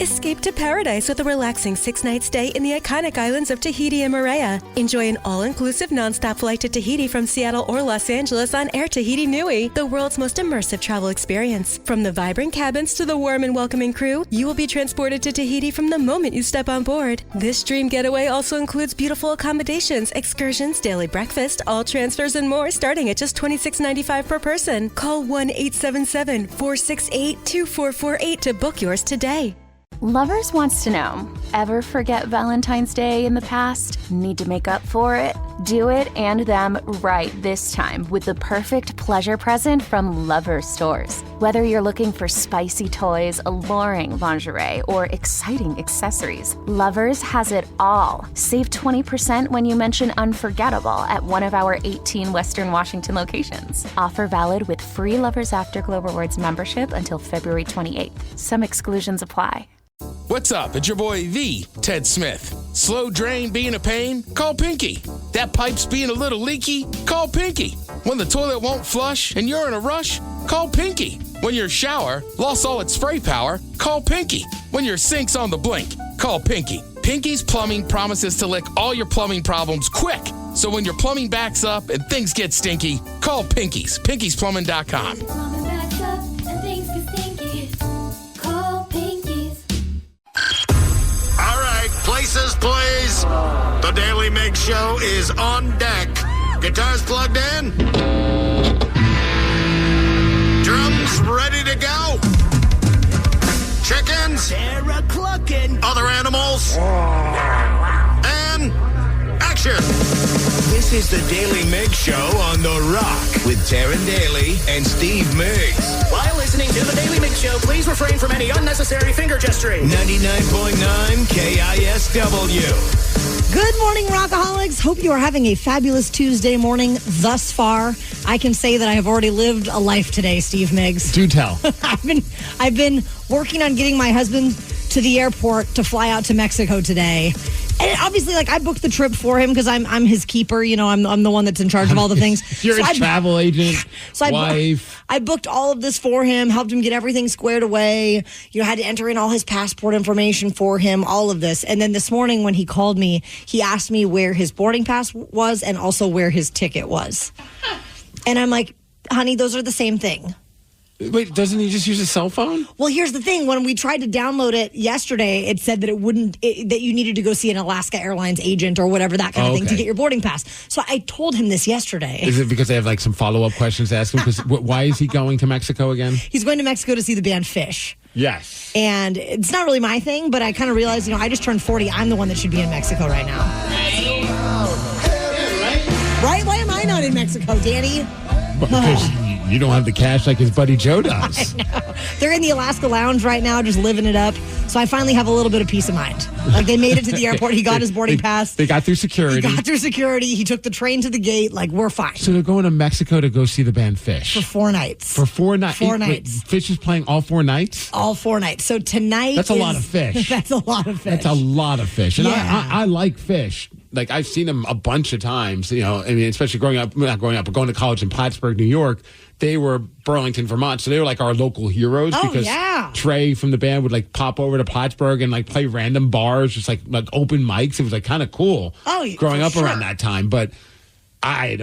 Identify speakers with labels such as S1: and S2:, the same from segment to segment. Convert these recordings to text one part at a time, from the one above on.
S1: Escape to paradise with a relaxing 6-night stay in the iconic islands of Tahiti and Moorea. Enjoy an all-inclusive non-stop flight to Tahiti from Seattle or Los Angeles on Air Tahiti Nui, the world's most immersive travel experience. From the vibrant cabins to the warm and welcoming crew, you will be transported to Tahiti from the moment you step on board. This dream getaway also includes beautiful accommodations, excursions, daily breakfast, all transfers, and more, starting at just $26.95 per person. Call 1-877-468-2448 to book yours today.
S2: Lovers wants to know, ever forget Valentine's Day in the past? Need to make up for it? Do it and them right this time with the perfect pleasure present from Lovers stores. Whether you're looking for spicy toys, alluring lingerie, or exciting accessories, Lovers has it all. Save 20% when you mention unforgettable at one of our 18 Western Washington locations. Offer valid with free Lovers Afterglow Rewards membership until February 28th. Some exclusions apply.
S3: What's up? It's your boy, the Ted Smith. Slow drain being a pain? Call Pinky. That pipe's being a little leaky? Call Pinky. When the toilet won't flush and you're in a rush? Call Pinky. When your shower lost all its spray power? Call Pinky. When your sink's on the blink? Call Pinky. Pinky's Plumbing promises to lick all your plumbing problems quick. So when your plumbing backs up and things get stinky, call Pinky's. Pinky'sPlumbing.com.
S4: Plumbing backs up and things get stinky. Call Pinky's.
S5: All right, places, please. The Daly Migs Show is on deck. Guitars plugged in. Drums ready to go. Chickens.
S6: They're a-clucking.
S5: Other animals. And action. This is the Daly Migs Show on The Rock with Taryn Daly and Steve Migs.
S6: While listening to the Daily Migs Show, please refrain from any unnecessary finger gesturing.
S5: 99.9 KISW.
S7: Good morning, Rockaholics. Hope you are having a fabulous Tuesday morning thus far. I can say that I have already lived a life today, Steve Migs.
S8: Do tell.
S7: I've been working on getting my husband to the airport to fly out to Mexico today. And obviously, I booked the trip for him because I'm his keeper. You know, I'm the one that's in charge of all the things.
S8: You're his travel agent, wife.
S7: I booked all of this for him, helped him get everything squared away. You know, had to enter in all his passport information for him, all of this. And then this morning when he called me, he asked me where his boarding pass was and also where his ticket was. And I'm like, honey, those are the same thing.
S8: Wait, doesn't he just use a cell phone?
S7: Well, here's the thing. When we tried to download it yesterday, it said that that you needed to go see an Alaska Airlines agent or whatever, that kind of thing, to get your boarding pass. So I told him this yesterday.
S8: Is it because they have some follow-up questions to ask him? Because why is he going to Mexico again?
S7: He's going to Mexico to see the band Fish.
S8: Yes.
S7: And it's not really my thing, but I kind of realized, I just turned 40. I'm the one that should be in Mexico right now. Right? Why am I not in Mexico, Danny?
S8: Because you don't have the cash like his buddy Joe does.
S7: I know. They're in the Alaska Lounge right now, just living it up. So I finally have a little bit of peace of mind. Like, they made it to the airport. He got his boarding pass.
S8: They got through security.
S7: He took the train to the gate. Like, we're fine.
S8: So they're going to Mexico to go see the band Fish.
S7: For 4 nights.
S8: For 4 nights?
S7: 4 nights.
S8: Fish is playing all 4 nights?
S7: All 4 nights. So tonight
S8: That's a lot of Fish.
S7: That's a lot of Fish.
S8: That's a lot of Fish. And
S7: yeah.
S8: I like Fish. Like, I've seen them a bunch of times, especially not growing up, but going to college in Plattsburgh, New York. They were Burlington, Vermont, so they were like our local heroes because Trey from the band would pop over to Plattsburgh and play random bars, just like open mics. It was kind of cool growing up around that time. But I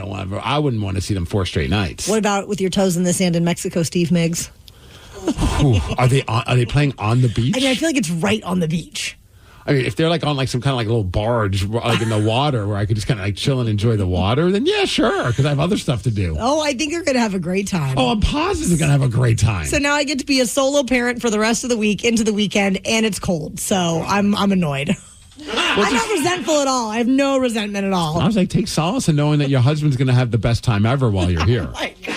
S8: wouldn't want to see them 4 straight nights.
S7: What about with your toes in the sand in Mexico, Steve Migs?
S8: Are they playing on the beach?
S7: I feel like it's right on the beach.
S8: I mean, if they're on some kind of little barge in the water where I could just kind of chill and enjoy the water, then yeah, sure, because I have other stuff to do.
S7: Oh, I think you're going to have a great time.
S8: Oh, I'm positive you're going to have a great time.
S7: So now I get to be a solo parent for the rest of the week into the weekend, and it's cold, so I'm annoyed. I'm not resentful at all. I have no resentment at all.
S8: I was take solace in knowing that your husband's going to have the best time ever while you're here.
S7: Oh, my God.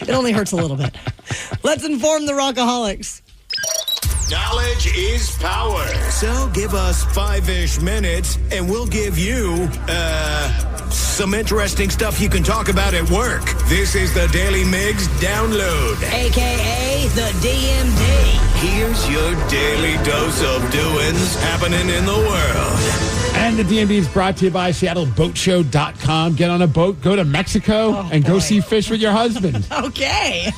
S7: It only hurts a little bit. Let's inform the Rockaholics.
S5: Knowledge is power. So give us 5-ish minutes and we'll give you, some interesting stuff you can talk about at work. This is the Daily Migs Download.
S7: AKA
S6: Wednesday, the DM day.
S5: Here's your daily dose of doings happening in the world.
S8: And the DMV is brought to you by SeattleBoatShow.com. Get on a boat, go to Mexico, and go see fish with your husband.
S7: Okay.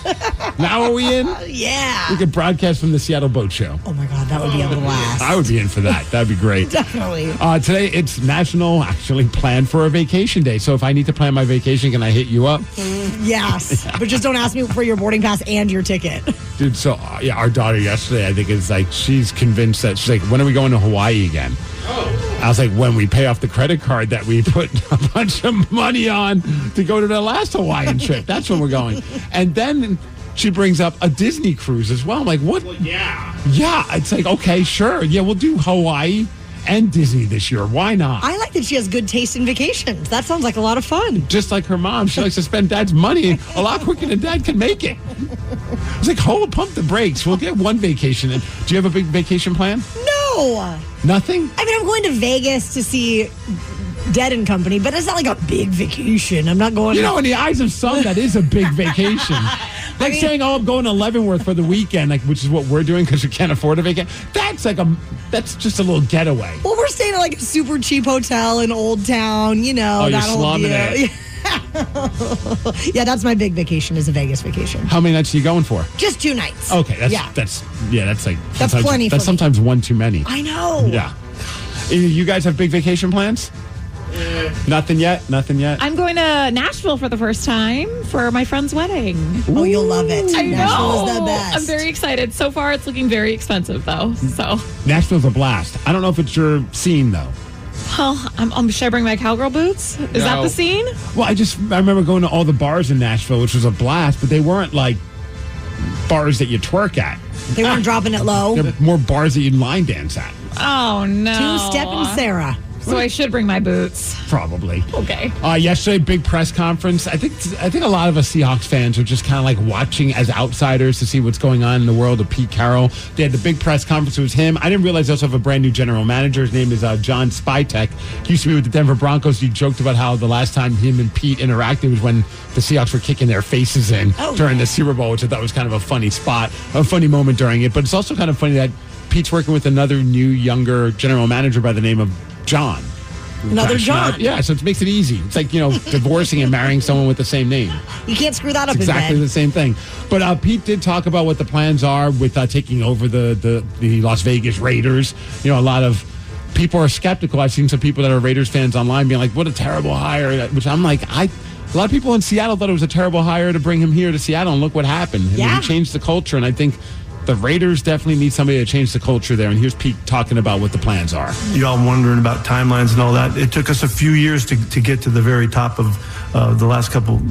S8: Now are we in?
S7: Yeah.
S8: We could broadcast from the Seattle Boat Show.
S7: Oh, my God. That would be a blast.
S8: I would be in for that. That'd be great.
S7: Definitely.
S8: Today, it's National Plan for a Vacation Day. So if I need to plan my vacation, can I hit you up?
S7: Yes. But just don't ask me for your boarding pass and your ticket.
S8: Dude, so yeah, our daughter yesterday, I think, is like, she's convinced that she's like, when are we going to Hawaii again? I was like, when we pay off the credit card that we put a bunch of money on to go to the last Hawaiian trip. That's when we're going. And then she brings up a Disney cruise as well. I'm like, what? Well, yeah. Yeah. It's like, okay, sure. Yeah, we'll do Hawaii and Disney this year. Why not?
S7: I like that she has good taste in vacations. That sounds like a lot of fun.
S8: Just like her mom. She likes to spend Dad's money a lot quicker than Dad can make it. I was like, pump the brakes. We'll get one vacation in. Do you have a big vacation plan?
S7: No.
S8: Nothing?
S7: I mean, I'm going to Vegas to see Dead and Company, but it's not like a big vacation. I'm not going.
S8: You know, in the eyes of some, that is a big vacation. Like saying, I'm going to Leavenworth for the weekend, like, which is what we're doing because we can't afford a vacation. That's just a little getaway.
S7: Well, we're staying at like a super cheap hotel in Old Town, you know.
S8: Oh, you're slumming it.
S7: Yeah, that's my big vacation, is a Vegas vacation.
S8: How many nights are you going for?
S7: Just 2 nights.
S8: Okay, that's
S7: plenty.
S8: That's sometimes one too many.
S7: I know.
S8: Yeah. You guys have big vacation plans? Nothing yet.
S9: I'm going to Nashville for the first time for my friend's wedding.
S7: Oh, you'll love it.
S9: I
S7: Nashville is the
S9: know.
S7: best.
S9: I'm very excited. So far, it's looking very expensive, though. So
S8: Nashville's a blast. I don't know if it's your scene, though.
S9: Well, should I bring my cowgirl boots? Is that the scene?
S8: Well, I remember going to all the bars in Nashville, which was a blast, but they weren't like bars that you twerk at.
S7: They weren't dropping it low.
S8: They're more bars that you line dance at.
S9: Oh, no.
S7: 2-Step and Sarah.
S9: So I should bring my boots.
S8: Probably.
S9: Okay.
S8: Yesterday, big press conference. I think a lot of us Seahawks fans are just kind of like watching as outsiders to see what's going on in the world of Pete Carroll. They had the big press conference. It was him. I didn't realize they also have a brand new general manager. His name is John Spytek. He used to be with the Denver Broncos. He joked about how the last time him and Pete interacted was when the Seahawks were kicking their faces in during the Super Bowl, which I thought was kind of a funny moment during it. But it's also kind of funny that Pete's working with another new, younger general manager by the name of John.
S7: Another John.
S8: Yeah, so it makes it easy. It's like, divorcing and marrying someone with the same name.
S7: You can't screw that up.
S8: It's exactly the same thing. But Pete did talk about what the plans are with taking over the Las Vegas Raiders. A lot of people are skeptical. I've seen some people that are Raiders fans online being like, what a terrible hire. Which I'm like, a lot of people in Seattle thought it was a terrible hire to bring him here to Seattle, and look what happened. I mean, he changed the culture, and I think the Raiders definitely need somebody to change the culture there. And here's Pete talking about what the plans are.
S10: Y'all wondering about timelines and all that. It took us a few years to get to the very top of the last couple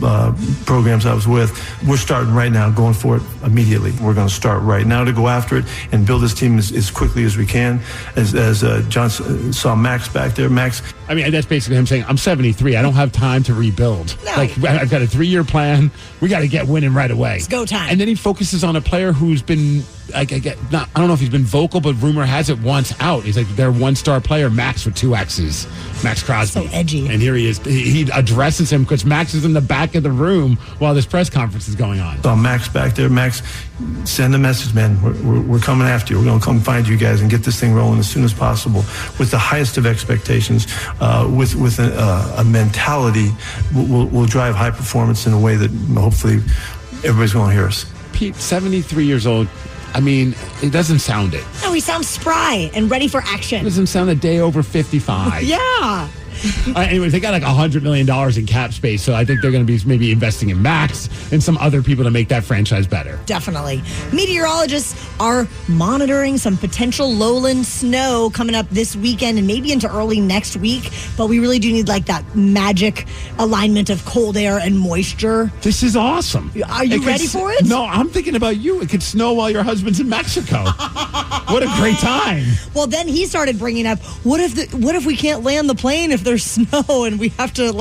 S10: programs I was with. We're starting right now, going for it immediately. We're going to start right now to go after it and build this team as quickly as we can. As John saw Max back there. Max.
S8: I mean, that's basically him saying, I'm 73. I don't have time to rebuild.
S7: No.
S8: Like, I've got a 3-year plan. We got to get winning right away.
S7: It's go time.
S8: And then he focuses on a player who's been, I don't know if he's been vocal, but rumor has it once out. He's like their 1-star player, Max with 2 X's. Max Crosby.
S7: So edgy.
S8: And here he is. He addresses him because Max is in the back of the room while this press conference is going on.
S10: Saw Max back there. Max, send a message, man. We're coming after you. We're going to come find you guys and get this thing rolling as soon as possible with the highest of expectations, with a mentality will drive high performance in a way that hopefully everybody's going to hear us.
S8: Pete, 73 years old. I mean, it doesn't sound it.
S7: No, he sounds spry and ready for action.
S8: It doesn't sound a day over 55.
S7: Yeah.
S8: Anyways, they got like $100 million in cap space, so I think they're going to be maybe investing in Max and some other people to make that franchise better.
S7: Definitely. Meteorologists are monitoring some potential lowland snow coming up this weekend and maybe into early next week, but we really do need like that magic alignment of cold air and moisture.
S8: This is awesome.
S7: Are you ready for it?
S8: No, I'm thinking about you. It could snow while your husband's in Mexico. What a great time.
S7: Well, then he started bringing up, what if we can't land the plane if there's snow and we have to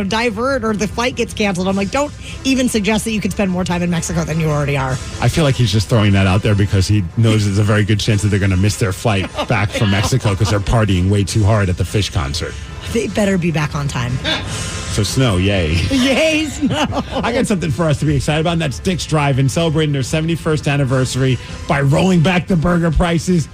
S7: divert or the flight gets canceled? I'm like, don't even suggest that you could spend more time in Mexico than you already are.
S8: I feel like he's just throwing that out there because he knows there's a very good chance that they're going to miss their flight back from Mexico because they're partying way too hard at the Fish concert.
S7: They better be back on time.
S8: So snow, yay.
S7: Yay, snow.
S8: I got something for us to be excited about, and that's Dick's Drive-In celebrating their 71st anniversary by rolling back the burger prices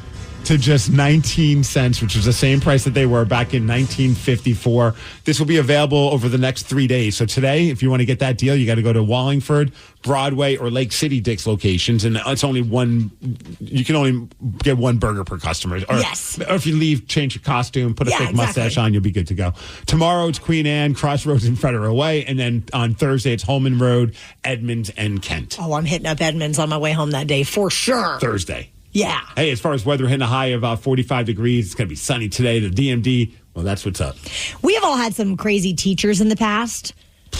S8: to just 19 cents, which was the same price that they were back in 1954. This will be available over the next 3 days. So today, if you want to get that deal, you got to go to Wallingford, Broadway, or Lake City Dick's locations. And it's only one, you can only get one burger per customer. Or,
S7: yes.
S8: Or if you leave, change your costume, put a fake mustache on, you'll be good to go. Tomorrow, it's Queen Anne, Crossroads, and Federal Way. And then on Thursday, it's Holman Road, Edmonds, and Kent.
S7: Oh, I'm hitting up Edmonds on my way home that day for sure.
S8: Thursday.
S7: Yeah.
S8: Hey, as far as weather, hitting a high of about 45 degrees. It's going to be sunny today. The DMD, well, that's what's up.
S7: We have all had some crazy teachers in the past,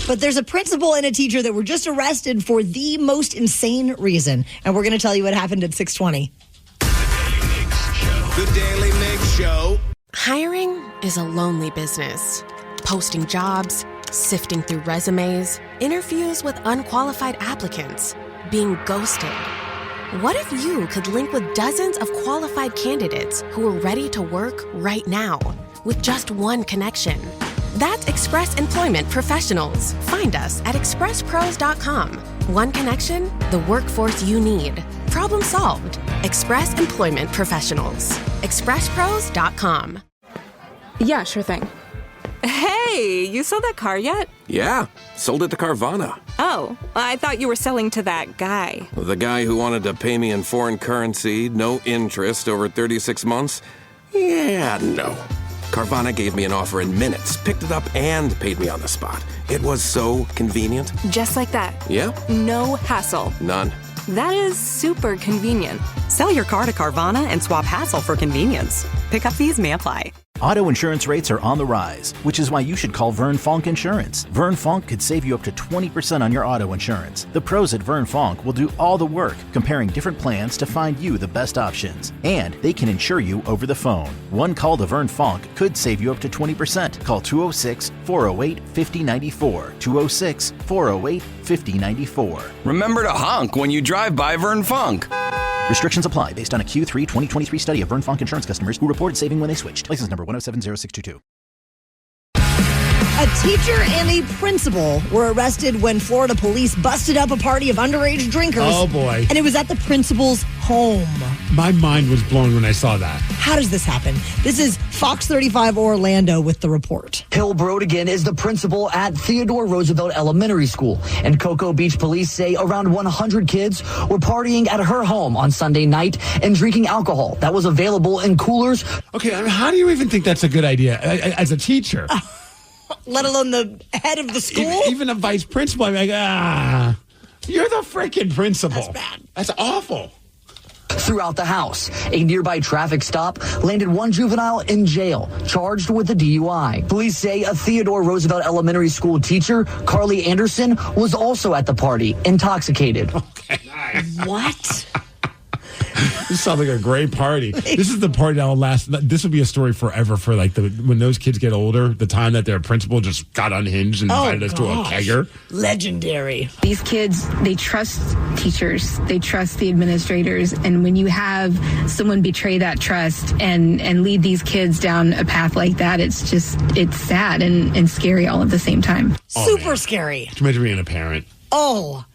S7: but there's a principal and a teacher that were just arrested for the most insane reason. And we're going to tell you what happened at 6:20.
S5: The Daily Migs Show.
S11: Hiring is a lonely business. Posting jobs, sifting through resumes, interviews with unqualified applicants, being ghosted. What if you could link with dozens of qualified candidates who are ready to work right now with just one connection? That's Express Employment Professionals. Find us at expresspros.com. One connection, the workforce you need. Problem solved. Express Employment Professionals. expresspros.com.
S12: Yeah, sure thing. Hey, you sold that car yet?
S13: Yeah, sold it to Carvana.
S12: Oh, I thought you were selling to that guy.
S13: The guy who wanted to pay me in foreign currency, no interest, over 36 months? Yeah, no. Carvana gave me an offer in minutes, picked it up, and paid me on the spot. It was so convenient.
S12: Just like that.
S13: Yeah.
S12: No hassle.
S13: None.
S12: That is super convenient. Sell your car to Carvana and swap hassle for convenience. Pickup fees may apply.
S14: Auto insurance rates are on the rise, which is why you should call Vern Fonk Insurance. Vern Fonk could save you up to 20% on your auto insurance. The pros at Vern Fonk will do all the work, comparing different plans to find you the best options. And they can insure you over the phone. One call to Vern Fonk could save you up to 20%. Call 206-408-5094. 206-408-5094.
S15: Remember to honk when you drive by Vern Fonk.
S14: Restrictions apply based on a Q3 2023 study of Vern Fonk insurance customers who reported saving when they switched. License number 1070622.
S7: A teacher and a principal were arrested when Florida police busted up a party of underage drinkers.
S8: Oh, boy.
S7: And it was at the principal's home.
S8: My mind was blown when I saw that.
S7: How does this happen? This is Fox 35 Orlando with the report.
S16: Hill Brodigan is the principal at Theodore Roosevelt Elementary School. And Cocoa Beach police say around 100 kids were partying at her home on Sunday night and drinking alcohol that was available in coolers.
S8: Okay, I mean, how do you even think that's a good idea as a teacher?
S7: Let alone the head of the school?
S8: Even a vice principal, I'm like, you're the freaking principal.
S7: That's bad.
S8: That's awful.
S16: Throughout the house, a nearby traffic stop landed one juvenile in jail, charged with a DUI. Police say a Theodore Roosevelt Elementary School teacher, Carly Anderson, was also at the party, intoxicated.
S8: Okay. Nice.
S7: What?
S8: This sounds like a great party. This is the party that will last. This will be a story forever for like when those kids get older, the time that their principal just got unhinged and invited us to a kegger.
S7: Legendary.
S17: These kids, they trust teachers. They trust the administrators. And when you have someone betray that trust and lead these kids down a path like that, it's sad and scary all at the same time.
S7: Super scary.
S8: Can you imagine being a parent?
S7: Oh,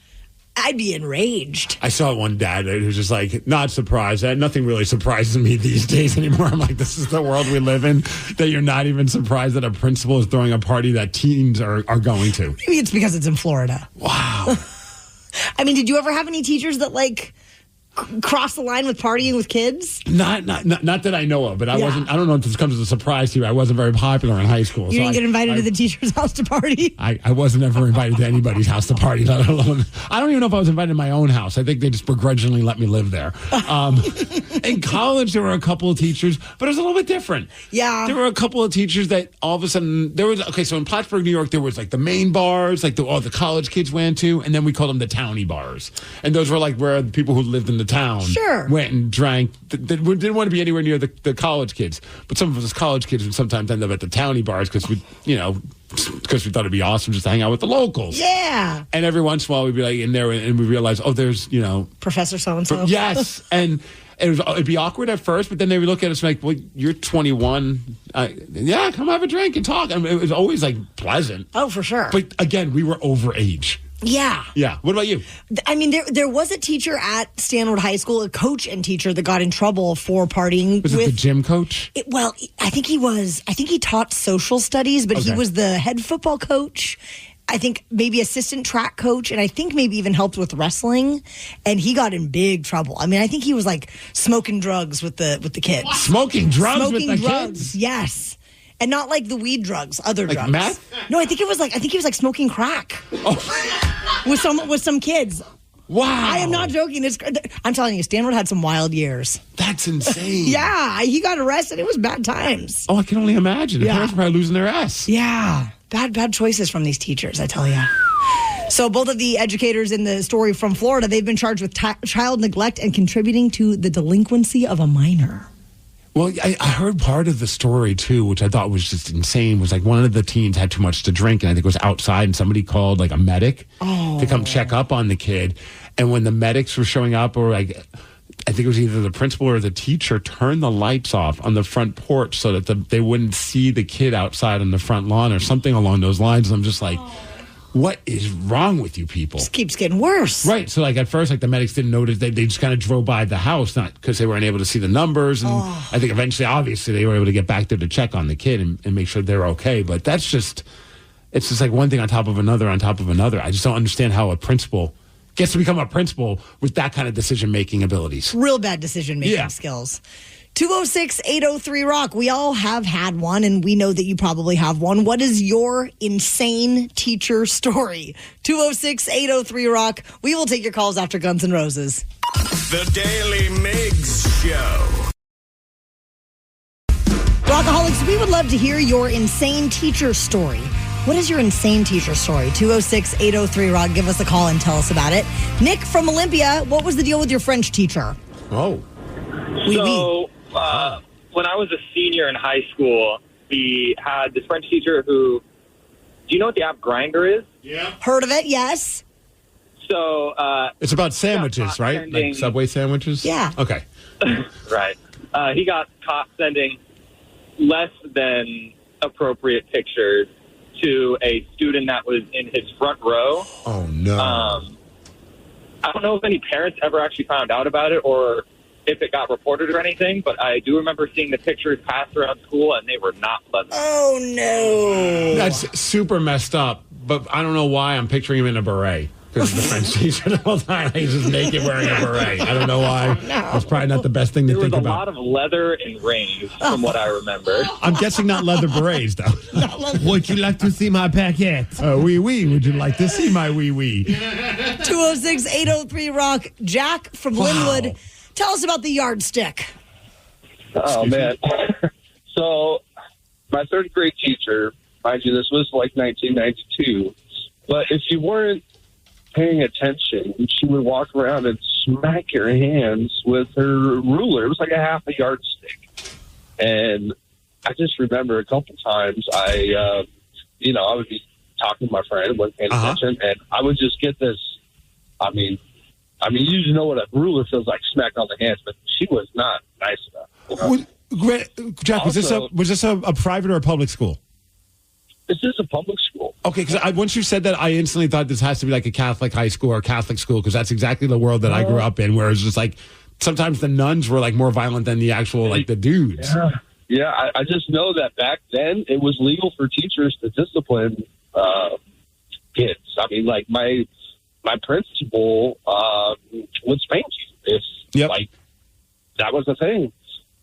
S7: I'd be enraged.
S8: I saw one dad who was just like, not surprised. Nothing really surprises me these days anymore. I'm like, this is the world we live in, that you're not even surprised that a principal is throwing a party that teens are going to.
S7: Maybe it's because it's in Florida.
S8: Wow.
S7: I mean, did you ever have any teachers that like cross the line with partying with kids?
S8: Not that I know of, but I wasn't. I don't know if this comes as a surprise to you. I wasn't very popular in high school.
S7: You didn't get invited to the teacher's house to party?
S8: I wasn't ever invited to anybody's house to party, let alone. I don't even know if I was invited to my own house. I think they just begrudgingly let me live there. In college, there were a couple of teachers, but it was a little bit different.
S7: Yeah.
S8: There were a couple of teachers that all of a sudden, so in Plattsburgh, New York, there was like the main bars, like all the college kids went to, and then we called them the townie bars. And those were like where the people who lived in the town went and drank. They didn't want to be anywhere near the college kids. But some of us college kids would sometimes end up at the townie bars because we thought it'd be awesome just to hang out with the locals.
S7: Yeah.
S8: And every once in a while we'd be like in there and we realize, there's,
S7: Professor so-and-so.
S8: Yes. And It'd be awkward at first, but then they would look at us like, well, you're 21. Yeah, come have a drink and talk. I mean, it was always like pleasant.
S7: Oh, for sure.
S8: But again, we were over age.
S7: Yeah.
S8: Yeah. What about you?
S7: I mean, there was a teacher at Stanwood High School, a coach and teacher that got in trouble for partying.
S8: Was it the gym coach?
S7: I think he taught social studies, but he was the head football coach. I think maybe assistant track coach, and I think maybe even helped with wrestling. And he got in big trouble. I mean, I think he was like smoking drugs with the kids.
S8: What? Smoking drugs with the kids?
S7: Yes. And not like the weed drugs, other
S8: like
S7: drugs.
S8: Meth?
S7: No, I think he was like smoking crack. with some kids.
S8: Wow.
S7: I am not joking. I'm telling you, Stanford had some wild years.
S8: That's insane.
S7: Yeah, he got arrested. It was bad times.
S8: Oh, I can only imagine. The parents were probably losing their ass.
S7: Yeah. Bad choices from these teachers, I tell you. So both of the educators in the story from Florida, they've been charged with child neglect and contributing to the delinquency of a minor.
S8: Well, I heard part of the story, too, which I thought was just insane, was like one of the teens had too much to drink, and I think it was outside, and somebody called like a medic to come check up on the kid. And when the medics were showing up, or like, I think it was either the principal or the teacher, turned the lights off on the front porch so that they wouldn't see the kid outside on the front lawn or something along those lines. And I'm just like, what is wrong with you people?
S7: Just keeps getting worse.
S8: Right. So like at first, like the medics didn't notice. They just kind of drove by the house, not because they weren't able to see the numbers. And I think eventually, obviously, they were able to get back there to check on the kid and make sure they're okay. But it's just like one thing on top of another on top of another. I just don't understand how a principal gets to become a principal with that kind of decision-making abilities.
S7: Real bad decision-making skills. 206-803-ROCK. We all have had one, and we know that you probably have one. What is your insane teacher story? 206-803-ROCK. We will take your calls after Guns N' Roses.
S5: The Daly Migs Show.
S7: Rockaholics, we would love to hear your insane teacher story. What is your insane teacher story? 206-803-ROCK. Give us a call and tell us about it. Nick from Olympia, what was the deal with your French teacher?
S8: Oh.
S18: So, when I was a senior in high school, we had this French teacher who, do you know what the app Grindr is?
S7: Yeah. Heard of it, yes.
S18: So,
S8: it's about sandwiches, right? Like Subway sandwiches?
S7: Yeah.
S8: Okay.
S18: Right. He got caught sending less than appropriate pictures to a student that was in his front row.
S8: Oh, no.
S18: I don't know if any parents ever actually found out about it or if it got reported or anything, but I do remember seeing the pictures passed around school, and they were not pleasant.
S7: Oh, no.
S8: That's super messed up, but I don't know why I'm picturing him in a beret. Because the French teacher the whole time, he's just naked wearing a beret. I don't know why. That's probably not the best thing to think about.
S18: There was a lot of leather and rings, from what I remember.
S8: I'm guessing not leather berets, though.
S19: Would you like to see my packet?
S8: Oui, oui. Would you like to see my oui, oui?
S7: 206-803-ROCK. Jack from Linwood. Tell us about the yardstick.
S20: Oh, man. So, my third grade teacher, mind you, this was like 1992, but if you weren't paying attention, she would walk around and smack your hands with her ruler. It was like a half a yardstick. And I just remember a couple times I would be talking to my friend and wasn't paying attention, and I would just get this, I mean, you just know what a ruler feels like, smacked on the hands, but she was not nice enough. You know?
S8: Jack, was this a private or a public school?
S20: This is a public school.
S8: Okay, because once you said that, I instantly thought this has to be like a Catholic high school or a Catholic school, because that's exactly the world that I grew up in, where it's just like sometimes the nuns were like more violent than the actual like the dudes.
S20: Yeah, I just know that back then it was legal for teachers to discipline kids. I mean, like my principal would spank you if like that was a thing.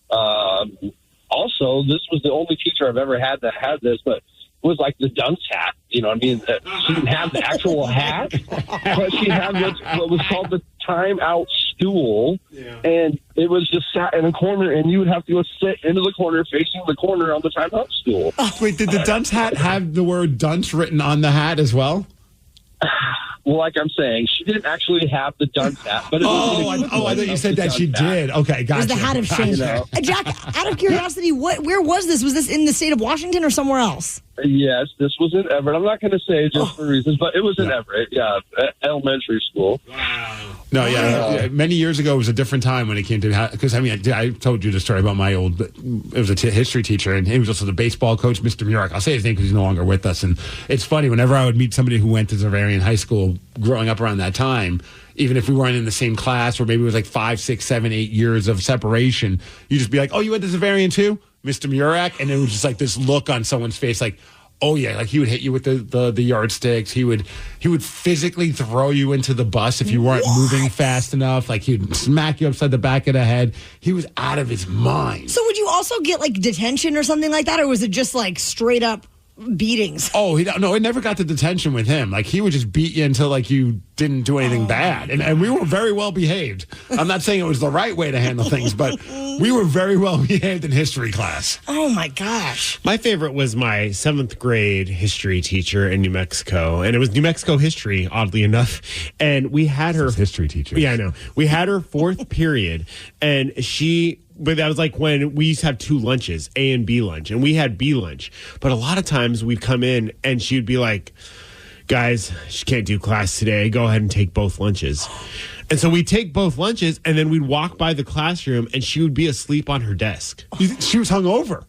S20: Also, this was the only teacher I've ever had that had this, but it was like the dunce hat. You know what I mean? She didn't have the actual hat, but she had what was called the timeout stool, and it was just sat in a corner, and you would have to go sit into the corner, facing the corner on the timeout stool.
S8: Wait, did the dunce hat have the word dunce written on the hat as well?
S20: Well, like I'm saying, she didn't actually have the dunce hat. But
S8: I thought you said that she did. Okay, gotcha.
S7: It was the hat of shame. Jack, out of curiosity, where was this? Was this in the state of Washington or somewhere else?
S20: Yes, this was in Everett. I'm not going to say just for reasons, but it was in Everett, elementary school.
S8: Wow. No, many years ago it was a different time when it came to, because I told you the story about my old, it was a history teacher, and he was also the baseball coach, Mr. Murak. I'll say his name because he's no longer with us. And it's funny, whenever I would meet somebody who went to Xaverian High School growing up around that time, even if we weren't in the same class, or maybe it was like 5, 6, 7, 8 years of separation, you'd just be like, oh, you went to Xaverian too? Mr. Murak? And it was just like this look on someone's face, like, oh yeah, like he would hit you with the yardsticks. He would physically throw you into the bus if you weren't moving fast enough. Like he'd smack you upside the back of the head. He was out of his mind.
S7: So would you also get like detention or something like that, or was it just like straight up beatings?
S8: Oh, no, it never got to detention with him. Like he would just beat you until like you didn't do anything bad. And we were very well behaved. I'm not saying it was the right way to handle things, but we were very well behaved in history class.
S7: Oh my gosh.
S21: My favorite was my 7th grade history teacher in New Mexico. And it was New Mexico history, oddly enough. And we had her
S8: history teacher.
S21: Yeah, I know. We had her 4th period, and but that was like when we used to have 2 lunches, A and B lunch, and we had B lunch. But a lot of times we'd come in and she'd be like, guys, she can't do class today. Go ahead and take both lunches. And so we'd take both lunches, and then we'd walk by the classroom, and she would be asleep on her desk.
S8: She was hungover.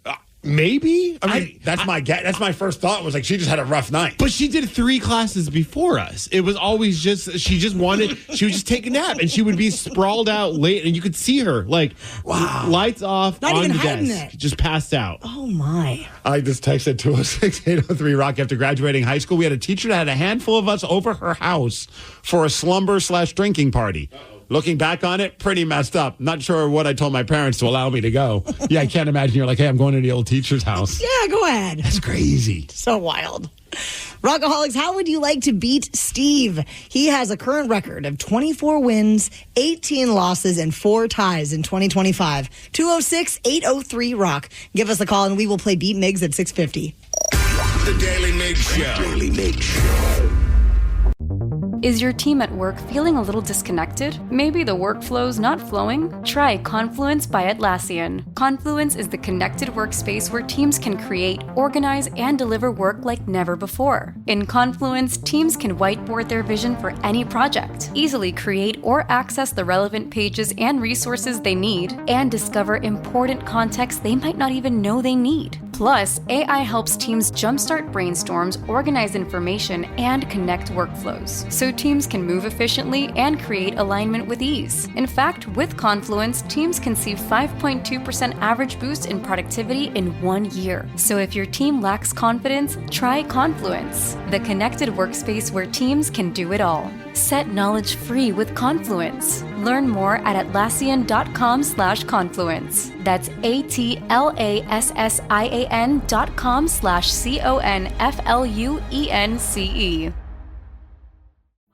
S21: Maybe.
S8: I mean, that's my first thought was like she just had a rough night.
S21: But she did 3 classes before us. It was always she would just take a nap, and she would be sprawled out late, and you could see her like, wow, lights off,
S7: not
S21: on
S7: even
S21: the
S7: hiding
S21: desk,
S7: it.
S21: just passed out.
S7: Oh my.
S8: I just texted 206-803 Rock after graduating high school. We had a teacher that had a handful of us over her house for a slumber/drinking party. Looking back on it, pretty messed up. Not sure what I told my parents to allow me to go. Yeah, I can't imagine you're like, hey, I'm going to the old teacher's house.
S7: Yeah, go ahead.
S8: That's crazy.
S7: So wild. Rockaholics, how would you like to beat Steve? He has a current record of 24 wins, 18 losses, and 4 ties in 2025. 206-803 Rock. Give us a call and we will play Beat Migs at 650.
S5: The Daily Migs Show. Daily Migs Show.
S22: Is your team at work feeling a little disconnected? Maybe the workflow's not flowing? Try Confluence by Atlassian. Confluence is the connected workspace where teams can create, organize, and deliver work like never before. In Confluence, teams can whiteboard their vision for any project, easily create or access the relevant pages and resources they need, and discover important context they might not even know they need. Plus, AI helps teams jumpstart brainstorms, organize information, and connect workflows, so teams can move efficiently and create alignment with ease. In fact, with Confluence, teams can see 5.2% average boost in productivity in 1 year. So if your team lacks confidence, try Confluence, the connected workspace where teams can do it all. Set knowledge free with Confluence. Learn more at Atlassian.com/confluence. That's ATLASSIAN.com/CONFLUENCE.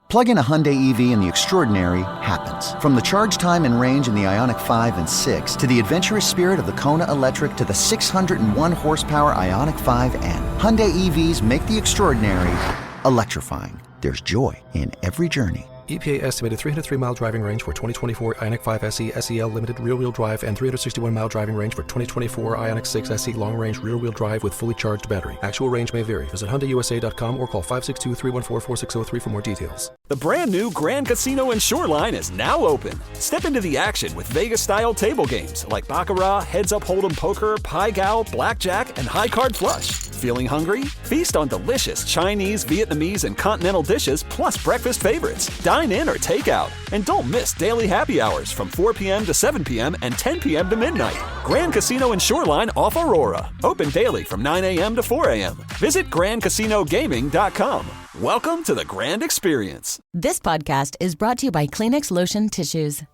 S23: Plug in a Hyundai EV and the extraordinary happens. From the charge time and range in the Ioniq 5 and 6 to the adventurous spirit of the Kona Electric to the 601 horsepower Ioniq 5N. Hyundai EVs make the extraordinary electrifying. There's joy in every journey.
S24: EPA estimated 303-mile driving range for 2024 Ioniq 5 SE SEL Limited rear-wheel drive and 361-mile driving range for 2024 Ioniq 6 SE long-range rear-wheel drive with fully charged battery. Actual range may vary. Visit HyundaiUSA.com or call 562-314-4603 for more details.
S25: The brand new Grand Casino and Shoreline is now open. Step into the action with Vegas-style table games like Baccarat, Heads Up Hold'em Poker, Pai Gow, Blackjack, and High Card Flush. Feeling hungry? Feast on delicious Chinese, Vietnamese, and continental dishes plus breakfast favorites. Dine in or take out. And don't miss daily happy hours from 4 p.m. to 7 p.m. and 10 p.m. to midnight. Grand Casino and Shoreline off Aurora. Open daily from 9 a.m. to 4 a.m. Visit GrandCasinoGaming.com. Welcome to the Grand Experience.
S26: This podcast is brought to you by Kleenex Lotion Tissues.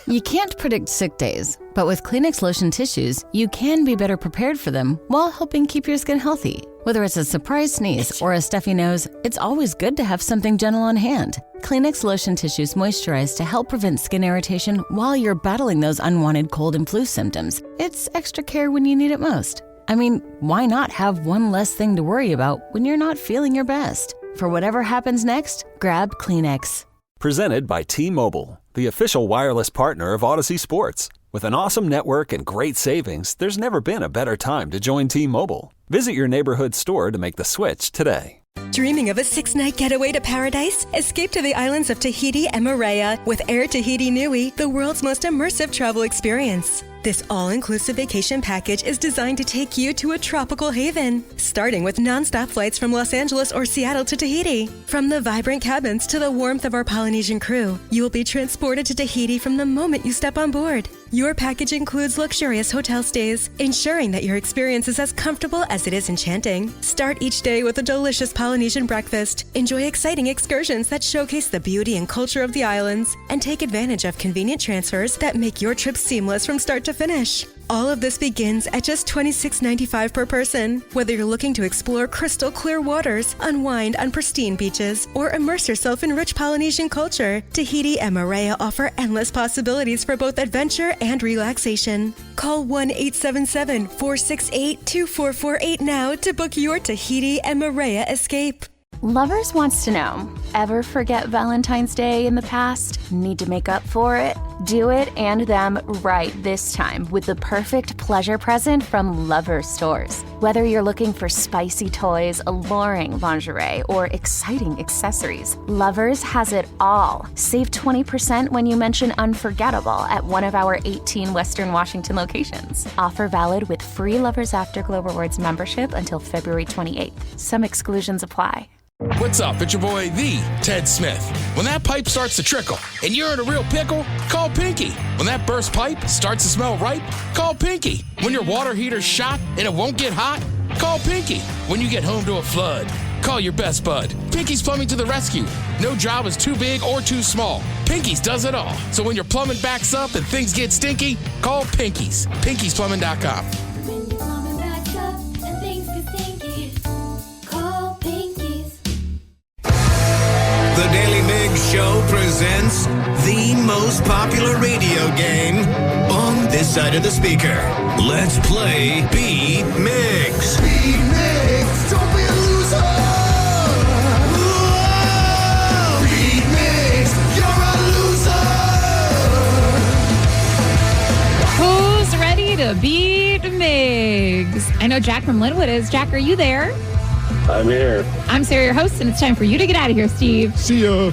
S26: You can't predict sick days, but with Kleenex Lotion Tissues, you can be better prepared for them while helping keep your skin healthy. Whether it's a surprise sneeze or a stuffy nose, it's always good to have something gentle on hand. Kleenex Lotion Tissues moisturize to help prevent skin irritation while you're battling those unwanted cold and flu symptoms. It's extra care when you need it most. I mean, why not have one less thing to worry about when you're not feeling your best? For whatever happens next, grab Kleenex.
S25: Presented by T-Mobile, the official wireless partner of Odyssey Sports. With an awesome network and great savings, there's never been a better time to join T-Mobile. Visit your neighborhood store to make the switch today.
S1: Dreaming of a 6-night getaway to paradise? Escape to the islands of Tahiti and Moorea with Air Tahiti Nui, the world's most immersive travel experience. This all-inclusive vacation package is designed to take you to a tropical haven, starting with nonstop flights from Los Angeles or Seattle to Tahiti. From the vibrant cabins to the warmth of our Polynesian crew, you will be transported to Tahiti from the moment you step on board. Your package includes luxurious hotel stays, ensuring that your experience is as comfortable as it is enchanting. Start each day with a delicious Polynesian breakfast, enjoy exciting excursions that showcase the beauty and culture of the islands, and take advantage of convenient transfers that make your trip seamless from start to finish. All of this begins at just $26.95 per person. Whether you're looking to explore crystal clear waters, unwind on pristine beaches, or immerse yourself in rich Polynesian culture, Tahiti and Moorea offer endless possibilities for both adventure and relaxation. Call 1-877-468-2448 now to book your Tahiti and Moorea escape.
S26: Lovers wants to know, ever forget Valentine's Day in the past? Need to make up for it? Do it and them right this time with the perfect pleasure present from Lovers stores. Whether you're looking for spicy toys, alluring lingerie, or exciting accessories, Lovers has it all. Save 20% when you mention unforgettable at one of our 18 Western Washington locations. Offer valid with free Lovers Afterglow Rewards membership until February 28th. Some exclusions apply.
S2: What's up? It's your boy, the Ted Smith. When that pipe starts to trickle and you're in a real pickle, call Pinky. When that burst pipe starts to smell right, call Pinky. When your water heater's shot and it won't get hot, call Pinky. When you get home to a flood, call your best bud. Pinky's Plumbing to the rescue. No job is too big or too small. Pinky's does it all. So when your plumbing backs up and things get stinky, call Pinky's. Pinky'sPlumbing.com.
S5: The Daily Migs Show presents the most popular radio game on this side of the speaker. Let's play Beat Migs. Beat Migs, don't be a loser. Whoa! Beat Migs, you're a loser.
S3: Who's ready to beat Migs? I know Jack from Linwood is. Jack, are you there?
S20: I'm here.
S3: I'm Sarah, your host, and it's time for you to get out of here, Steve.
S8: See ya.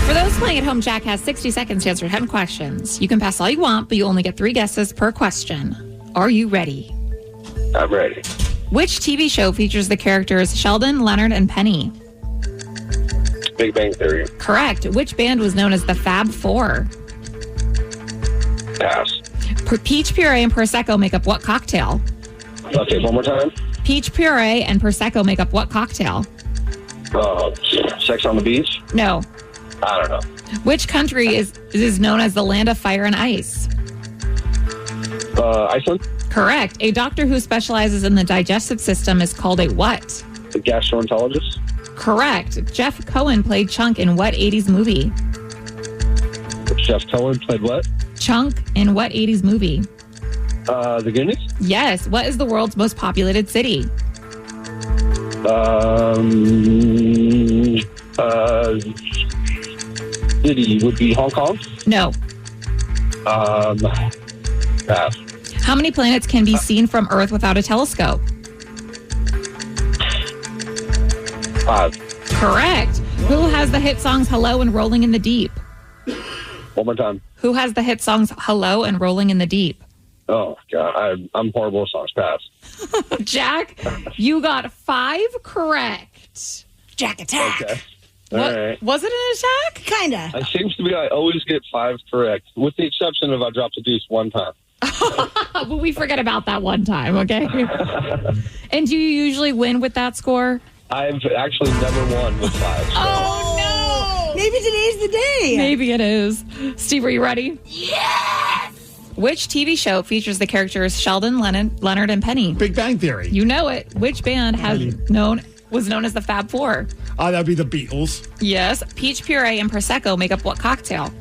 S3: For those playing at home, Jack has 60 seconds to answer 10 questions. You can pass all you want, but you only get 3 guesses per question. Are you ready?
S20: I'm ready.
S3: Which TV show features the characters Sheldon, Leonard, and Penny?
S20: Big Bang Theory.
S3: Correct. Which band was known as the Fab Four?
S20: Pass.
S3: Peach puree and Prosecco make up what cocktail?
S20: Okay, one more time.
S3: Peach puree and Prosecco make up what cocktail?
S20: Sex on the beach?
S3: No.
S20: I don't know.
S3: Which country is known as the land of fire and ice?
S20: Iceland?
S3: Correct. A doctor who specializes in the digestive system is called a what?
S20: A gastroenterologist?
S3: Correct. Jeff Cohen played Chunk in what 80s movie?
S20: Jeff Cohen played what?
S3: Chunk in what 80s movie?
S20: The Goonies?
S3: Yes. What is the world's most populated city?
S20: City would be Hong Kong?
S3: No.
S20: Pass.
S3: How many planets can be seen from Earth without a telescope?
S20: 5.
S3: Correct. Who has the hit songs Hello and Rolling in the Deep?
S20: One more time.
S3: Who has the hit songs Hello and Rolling in the Deep?
S20: Oh, God. I'm horrible at songs. Pass.
S3: Jack, you got 5 correct.
S7: Jack attack.
S20: Okay.
S3: All right. Was it an attack?
S7: Kinda.
S20: It seems to be I always get 5 correct, with the exception of I dropped a deuce one time.
S3: But we forget about that one time, okay? And do you usually win with that score?
S20: I've actually never won with 5. So.
S3: Oh, no!
S7: Maybe today's the day.
S3: Maybe it is. Steve, are you ready? Yes! Which TV show features the characters Sheldon, Leonard, and Penny?
S8: Big Bang Theory.
S3: You know it. Which band was known as the Fab Four?
S8: That'd be the Beatles.
S3: Yes. Peach puree and Prosecco make up what cocktail?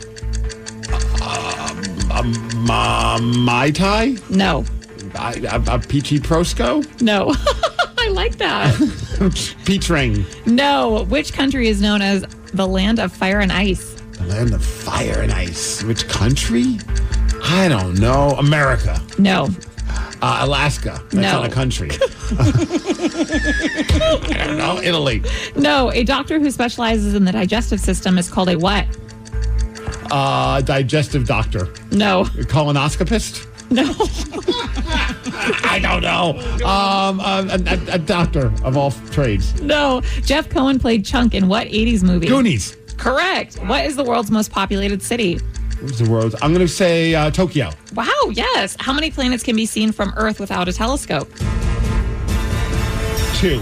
S8: Mai Tai?
S3: No.
S8: A Peachy Prosco?
S3: No. I like that.
S8: Peach Ring.
S3: No. Which country is known as the land of fire and ice?
S8: The Land of fire and ice. Which country? I don't know. America.
S3: No.
S8: Alaska. That's
S3: No.
S8: not a country. I don't know. Italy.
S3: No. A doctor who specializes in the digestive system is called a what?
S8: Digestive doctor.
S3: No.
S8: A colonoscopist?
S3: No.
S8: I don't know. A doctor of all trades.
S3: No. Jeff Cohen played Chunk in what 80s movie?
S8: Goonies.
S3: Correct. What is the world's most populated city?
S8: What's the world? I'm going to say Tokyo.
S3: Wow, yes. How many planets can be seen from Earth without a telescope?
S8: 2.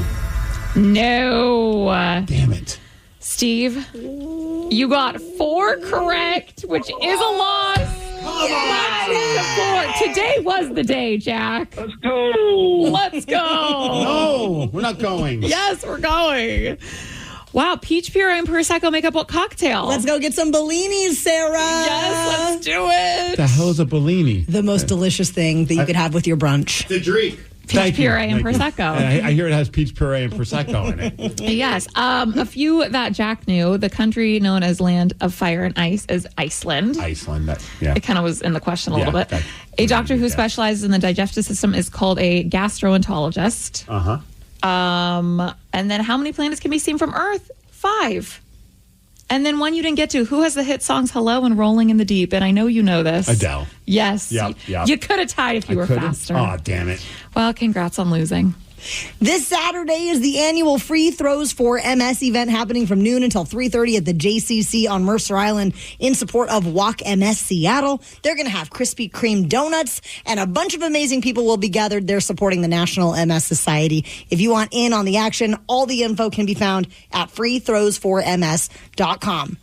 S3: No.
S8: Damn it.
S3: Steve, you got 4 correct, which is a loss. Yes. 4. Today was the day, Jack.
S20: Let's go.
S3: Let's go.
S8: No, we're not going.
S3: Yes, we're going. Wow, peach puree and Prosecco make up what cocktail?
S7: Let's go get some Bellinis, Sarah.
S3: Yes, let's do it.
S8: The hell is a Bellini?
S7: The most delicious thing that you could have with your brunch.
S8: The drink.
S3: Peach puree and Prosecco.
S8: I hear it has peach puree and Prosecco in it.
S3: Yes. A few that Jack knew. The country known as Land of Fire and Ice is Iceland.
S8: Iceland. Yeah.
S3: It kind of was in the question a little bit. A doctor who specializes in the digestive system is called a gastroenterologist.
S8: Uh-huh.
S3: And then how many planets can be seen from Earth? 5. And then one you didn't get to. Who has the hit songs Hello and Rolling in the Deep? And I know you know this.
S8: Adele.
S3: Yes.
S8: Yep.
S3: You could have tied if you were faster.
S8: Oh, damn it.
S3: Well, congrats on losing.
S7: This Saturday is the annual Free Throws for MS event happening from noon until 3:30 at the JCC on Mercer Island in support of Walk MS Seattle. They're going to have Krispy Kreme donuts, and a bunch of amazing people will be gathered there supporting the National MS Society. If you want in on the action, all the info can be found at freethrowsforms.com.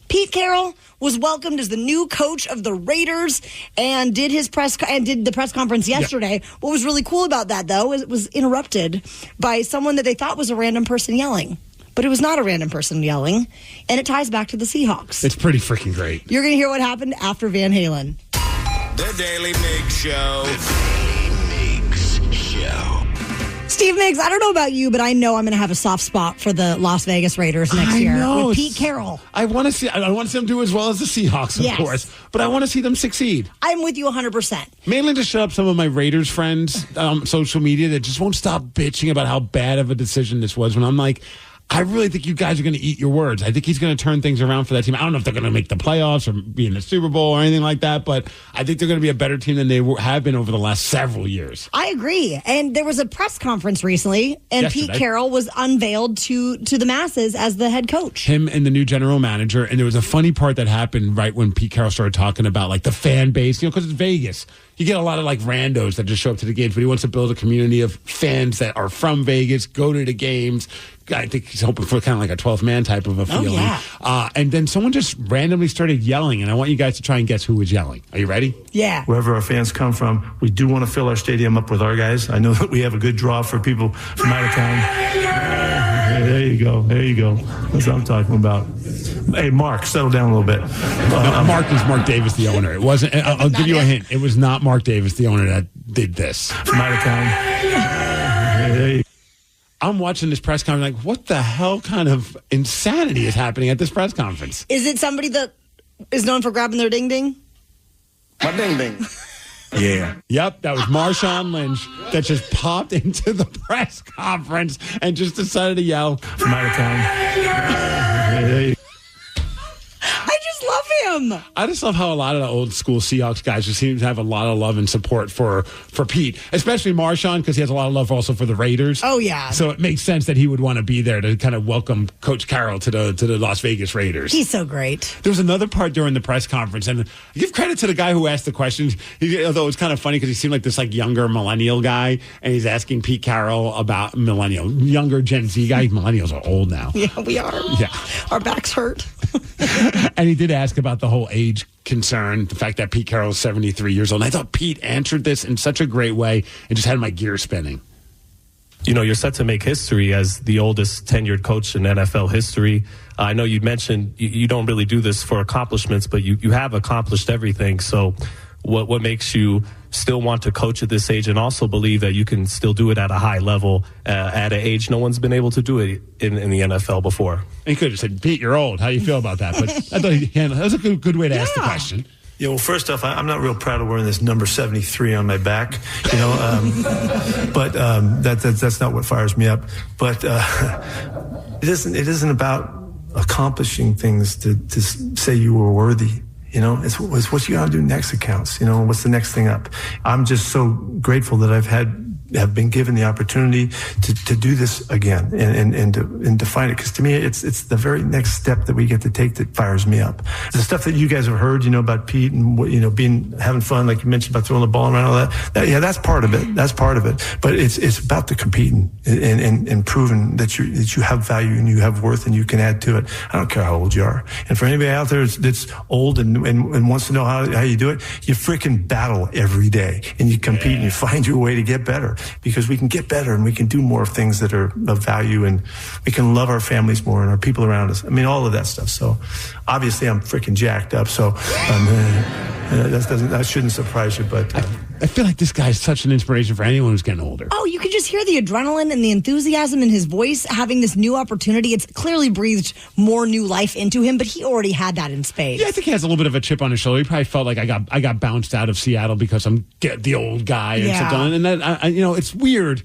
S7: Pete Carroll was welcomed as the new coach of the Raiders and did the press conference yesterday. Yeah. What was really cool about that, though, is it was interrupted by someone that they thought was a random person yelling. But it was not a random person yelling, and it ties back to the Seahawks.
S8: It's pretty freaking great.
S7: You're going to hear what happened after Van Halen.
S5: The Daily Migs Show.
S7: Steve Migs, I don't know about you, but I know I'm going to have a soft spot for the Las Vegas Raiders next year with Pete Carroll.
S8: I want to see them do as well as the Seahawks, of course, but I want to see them succeed.
S7: I'm with you 100%.
S8: Mainly to shut up some of my Raiders friends on social media that just won't stop bitching about how bad of a decision this was, when I'm like, I really think you guys are going to eat your words. I think he's going to turn things around for that team. I don't know if they're going to make the playoffs or be in the Super Bowl or anything like that, but I think they're going to be a better team than they have been over the last several years.
S7: I agree. And there was a press conference recently, and yesterday, Pete Carroll was unveiled to the masses as the head coach.
S8: Him and the new general manager. And there was a funny part that happened right when Pete Carroll started talking about like the fan base, because it's Vegas. You get a lot of like randos that just show up to the games, but he wants to build a community of fans that are from Vegas, go to the games. I think he's hoping for kind of like a 12th man type of a feeling. Oh, yeah. And then someone just randomly started yelling, and I want you guys to try and guess who was yelling. Are you ready?
S7: Yeah.
S19: Wherever our fans come from, we do want to fill our stadium up with our guys. I know that we have a good draw for people from out of town. There you go. That's what I'm talking about. Hey, Mark, settle down a little bit.
S8: Mark is Mark Davis, the owner. It wasn't. I'll give you a hint. It was not Mark Davis, the owner, that did this.
S19: From out of town. There you go.
S8: I'm watching this press conference like, what the hell kind of insanity is happening at this press conference?
S7: Is it somebody that is known for grabbing their ding-ding?
S20: My ding-ding.
S8: Yeah. Yep, that was Marshawn Lynch that just popped into the press conference and just decided to yell.
S19: From out of town.
S7: I just love him.
S8: I just love how a lot of the old school Seahawks guys just seem to have a lot of love and support for Pete, especially Marshawn, because he has a lot of love also for the Raiders.
S7: Oh, yeah.
S8: So it makes sense that he would want to be there to kind of welcome Coach Carroll to the Las Vegas Raiders.
S7: He's so great.
S8: There was another part during the press conference, and I give credit to the guy who asked the questions, although it was kind of funny because he seemed like this like younger millennial guy, and he's asking Pete Carroll about younger Gen Z guy. Millennials are old now.
S7: Yeah, we are.
S8: Yeah.
S7: Our backs hurt.
S8: And he did ask about the whole age concern, the fact that Pete Carroll is 73 years old. And I thought Pete answered this in such a great way and just had my gears spinning.
S4: You know, you're set to make history as the oldest tenured coach in NFL history. I know you mentioned you don't really do this for accomplishments, but you have accomplished everything. So what makes you still want to coach at this age and also believe that you can still do it at a high level at an age no one's been able to do it in the NFL before.
S8: And you could have said, Pete, you're old. How do you feel about that? But I thought that was a good way to ask the question.
S19: Yeah, well, first off, I'm not real proud of wearing this number 73 on my back, but that's not what fires me up. But it isn't about accomplishing things to say you were worthy. It's what you got to do next that counts. What's the next thing up? I'm just so grateful that have been given the opportunity to do this again and define it. Because to me, it's the very next step that we get to take that fires me up. The stuff that you guys have heard, about Pete and having fun, like you mentioned about throwing the ball around, all that. Yeah, that's part of it. That's part of it. But it's about the competing and proving that you have value and you have worth and you can add to it. I don't care how old you are. And for anybody out there that's old and wants to know how you do it, you freaking battle every day and you compete and you find your way to get better. Because we can get better and we can do more things that are of value and we can love our families more and our people around us. I mean, all of that stuff. So obviously I'm freaking jacked up. So that shouldn't surprise you. But
S8: I feel like this guy is such an inspiration for anyone who's getting older.
S7: Oh, you can just hear the adrenaline and the enthusiasm in his voice, having this new opportunity. It's clearly breathed more new life into him, but he already had that in spades.
S8: Yeah, I think he has a little bit of a chip on his shoulder. He probably felt like I got bounced out of Seattle because I'm the old guy and stuff. And that, it's weird.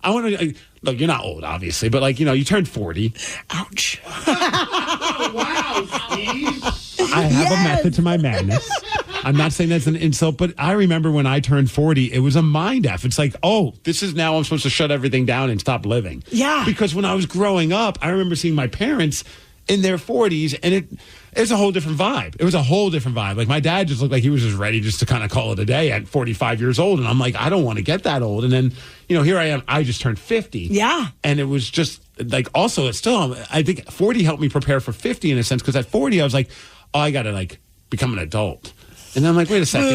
S8: I want to look. You're not old, obviously, but you turned 40.
S7: Ouch!
S8: Wow, Steve. I have a method to my madness. I'm not saying that's an insult, but I remember when I turned 40, it was a mind F. It's like, oh, this is now I'm supposed to shut everything down and stop living.
S7: Yeah.
S8: Because when I was growing up, I remember seeing my parents in their 40s, and it's a whole different vibe. It was a whole different vibe. Like, my dad just looked like he was just ready just to kind of call it a day at 45 years old. And I'm like, I don't want to get that old. And then, here I am. I just turned 50.
S7: Yeah.
S8: And it was just like, also, it's still, I think 40 helped me prepare for 50 in a sense. Because at 40, I was like, oh, I got to become an adult. And then I'm like, wait a second.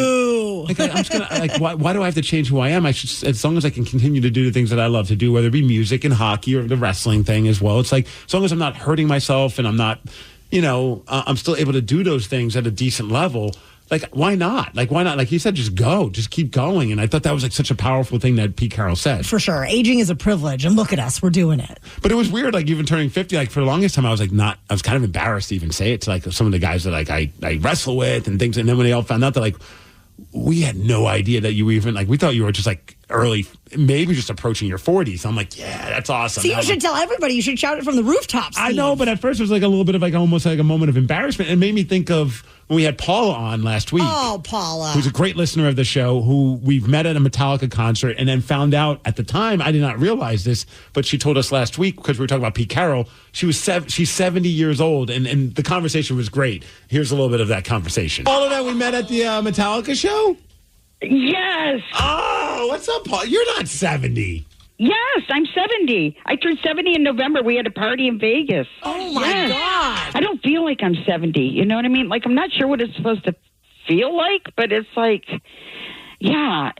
S8: I'm just gonna why do I have to change who I am? I should, as long as I can continue to do the things that I love to do, whether it be music and hockey or the wrestling thing as well. It's like, as long as I'm not hurting myself and I'm not, I'm still able to do those things at a decent level. Like, why not? Like you said, just go, just keep going. And I thought that was such a powerful thing that Pete Carroll said.
S7: For sure. Aging is a privilege. And look at us. We're doing it.
S8: But it was weird. Like, even turning 50, for the longest time, I was kind of embarrassed to even say it to some of the guys that I wrestle with and things. And then when they all found out that we had no idea that you were even we thought you were just early, maybe just approaching your 40s. I'm like, yeah, that's awesome.
S7: See, you should tell everybody. You should shout it from the rooftops.
S8: I know, but at first it was a little bit of almost a moment of embarrassment. It made me think of when we had Paula on last week.
S7: Oh, Paula.
S8: Who's a great listener of the show, who we've met at a Metallica concert and then found out at the time, I did not realize this, but she told us last week, because we were talking about Pete Carroll, she's 70 years old, and the conversation was great. Here's a little bit of that conversation. Paula that we met at the Metallica show?
S6: Yes.
S8: Oh, what's up, Paul? You're not 70.
S6: Yes, I'm 70. I turned 70 in November. We had a party in Vegas.
S7: Oh, my God.
S6: I don't feel like I'm 70. You know what I mean? I'm not sure what it's supposed to feel like, but it's yeah.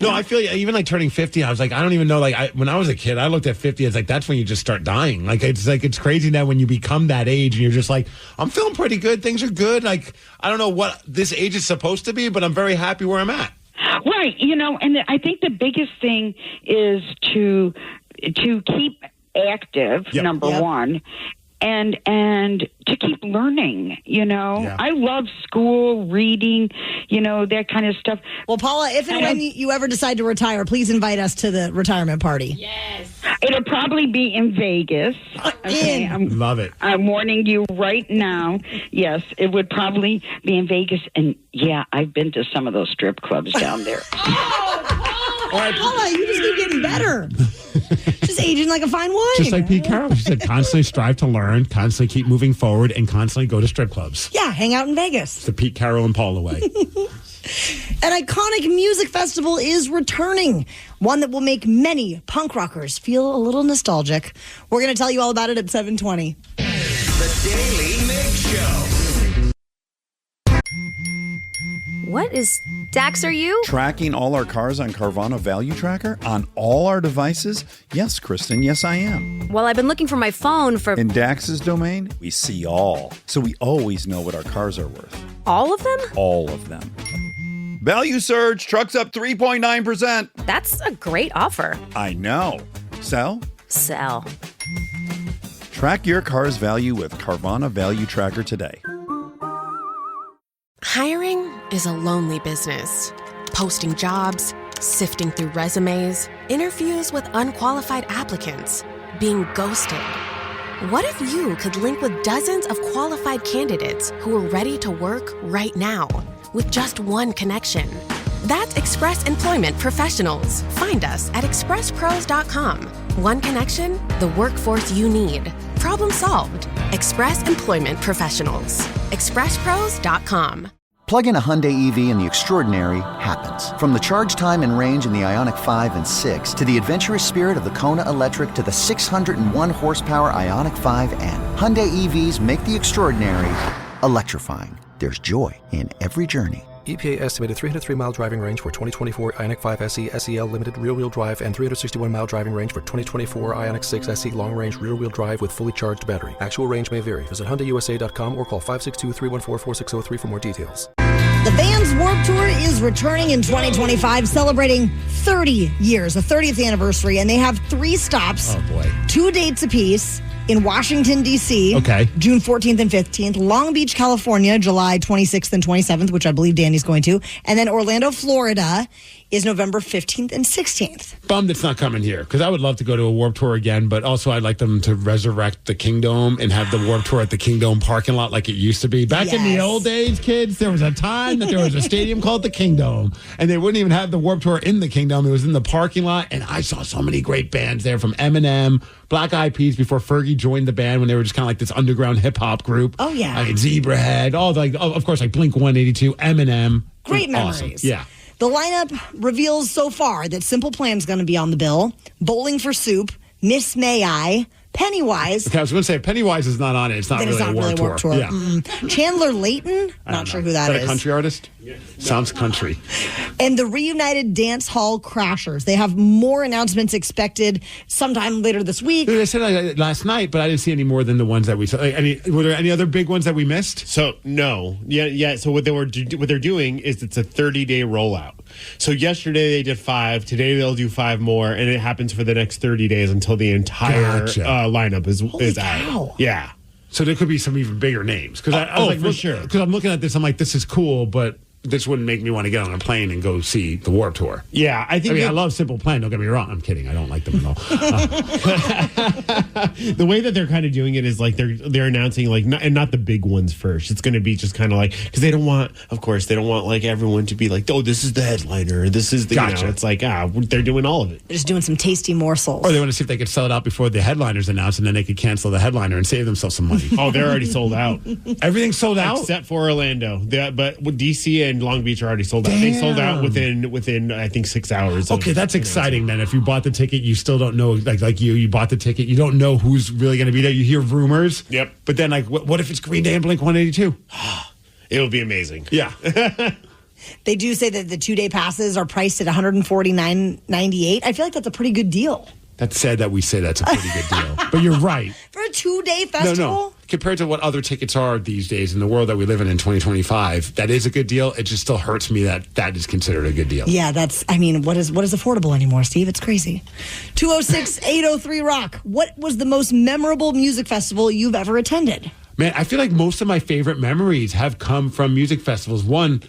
S8: No, I feel even turning 50, I was I don't even know. When I was a kid, I looked at 50 as that's when you just start dying. It's crazy now when you become that age and you're just I'm feeling pretty good. Things are good. I don't know what this age is supposed to be, but I'm very happy where I'm at.
S6: Right. And I think the biggest thing is to keep active, number one. And to keep learning, Yeah. I love school, reading, that kind of stuff.
S7: Well, Paula, if and when you ever decide to retire, please invite us to the retirement party.
S6: Yes. It'll probably be in Vegas. Okay,
S8: love it.
S6: I'm warning you right now. Yes, it would probably be in Vegas. And, yeah, I've been to some of those strip clubs down there.
S7: Paula, you just keep getting better. Just aging like a fine wine.
S8: Just like Pete Carroll. She said, constantly strive to learn, constantly keep moving forward, and constantly go to strip clubs.
S7: Yeah, hang out in Vegas.
S8: It's the Pete Carroll and Paula way.
S7: An iconic music festival is returning, one that will make many punk rockers feel a little nostalgic. We're going to tell you all about it at 7:20.
S5: The Daily Migs Show.
S9: What is Dax, are you?
S10: Tracking all our cars on Carvana Value Tracker on all our devices? Yes, Kristen, yes, I am.
S9: Well, I've been looking for my phone for...
S10: In Dax's domain, we see all. So we always know what our cars are worth.
S9: All of them?
S10: All of them. Value surge, trucks up 3.9%.
S9: That's a great offer.
S10: I know. Sell?
S9: Sell.
S10: Track your car's value with Carvana Value Tracker today.
S11: Hiring is a lonely business. Posting jobs, sifting through resumes, interviews with unqualified applicants, being ghosted. What if you could link with dozens of qualified candidates who are ready to work right now with just one connection? That's Express Employment Professionals. Find us at expresspros.com. One connection, the workforce you need. Problem solved. Express Employment Professionals. expresspros.com.
S23: Plug in a Hyundai EV and the extraordinary happens. From the charge time and range in the Ioniq 5 and 6 to the adventurous spirit of the Kona Electric to the 601 horsepower Ioniq 5N. Hyundai EVs make the extraordinary electrifying. There's joy in every journey.
S24: EPA estimated 303-mile driving range for 2024 Ioniq 5 SE SEL Limited rear-wheel drive and 361-mile driving range for 2024 Ioniq 6 SE long-range rear-wheel drive with fully charged battery. Actual range may vary. Visit HyundaiUSA.com or call 562-314-4603 for more details.
S7: The band's Warped Tour is returning in 2025, celebrating 30 years, the 30th anniversary, and they have 3 stops.
S8: Oh, boy.
S7: 2 dates apiece. In Washington, D.C.,
S8: okay,
S7: June 14th and 15th. Long Beach, California, July 26th and 27th, which I believe Danny's going to. And then Orlando, Florida is November 15th and 16th.
S8: Bummed it's not coming here, because I would love to go to a Warped Tour again, but also I'd like them to resurrect the Kingdome and have the Warped Tour at the Kingdome parking lot like it used to be. Back in the old days, kids, there was a time that there was a stadium called the Kingdome, and they wouldn't even have the Warped Tour in the Kingdome. It was in the parking lot, and I saw so many great bands there, from Eminem, Black Eyed Peas before Fergie joined the band when they were just kind of like this underground hip-hop group.
S7: Oh, yeah.
S8: I mean, Zebrahead, all the, like, of course, like Blink-182, Eminem.
S7: Great
S8: Awesome.
S7: memories.
S8: Yeah.
S7: The lineup reveals so far that Simple Plan's going to be on the bill, Bowling for Soup, Miss May I, Pennywise.
S8: Okay, I was going to say, Pennywise is not on it. It's not really a Warped Tour. Yeah.
S7: Chandler Layton, not sure who that is.
S8: A country artist? Yeah. Sounds country.
S7: And the reunited Dance Hall Crashers. They have more announcements expected sometime later this week.
S8: They said last night, but I didn't see any more than the ones that we saw. Were there any other big ones that we missed?
S21: So no, yeah. So what they're doing is it's a 30-day rollout. So yesterday they did 5. Today they'll do 5 more, and it happens for the next 30 days until the entire lineup is out. Yeah.
S8: So there could be some even bigger names. Because I was like,
S21: for sure.
S8: Because I'm looking at this, I'm like, this is cool, but this wouldn't make me want to get on a plane and go see the Warped Tour.
S21: Yeah, I
S8: love Simple Plan. Don't get me wrong. I'm kidding. I don't like them at all.
S21: The way that they're kind of doing it is like they're announcing not the big ones first. It's going to be just kind of like, because they don't want like everyone to be like, oh, this is the headliner. This is the
S8: Gotcha.
S21: It's like they're doing all of it.
S7: They're just doing some tasty morsels.
S8: Or they want to see if they could sell it out before the headliner's announced, and then they could cancel the headliner and save themselves some money.
S21: Oh, they're already sold out.
S8: Everything's sold out
S21: except for Orlando. But DC and Long Beach are already sold out.
S8: Damn.
S21: They sold out within I think 6 hours.
S8: Okay, that's exciting. Then if you bought the ticket, you still don't know. Like you bought the ticket, you don't know who's really going to be there. You hear rumors.
S21: Yep.
S8: But then what if it's Green Day and Blink-182?
S21: It would be amazing.
S8: Yeah.
S7: They do say that the 2-day passes are priced at $149.98. I feel like that's a pretty good deal.
S8: That's sad that we say that's a pretty good deal. But you're right.
S7: For a 2-day festival?
S8: No. Compared to what other tickets are these days in the world that we live in 2025, that is a good deal. It just still hurts me that is considered a good deal.
S7: Yeah, what is affordable anymore, Steve? It's crazy. 206-803-ROCK. What was the most memorable music festival you've ever attended?
S8: Man, I feel like most of my favorite memories have come from music festivals. One,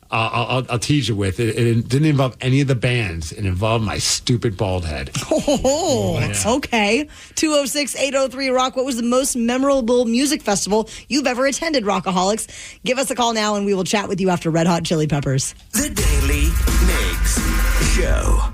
S8: I'll tease you with it. It didn't involve any of the bands. It involved my stupid bald head.
S7: Okay. 206-803-ROCK. What was the most memorable music festival you've ever attended, Rockaholics? Give us a call now, and we will chat with you after Red Hot Chili Peppers.
S5: The Daily Migs Show.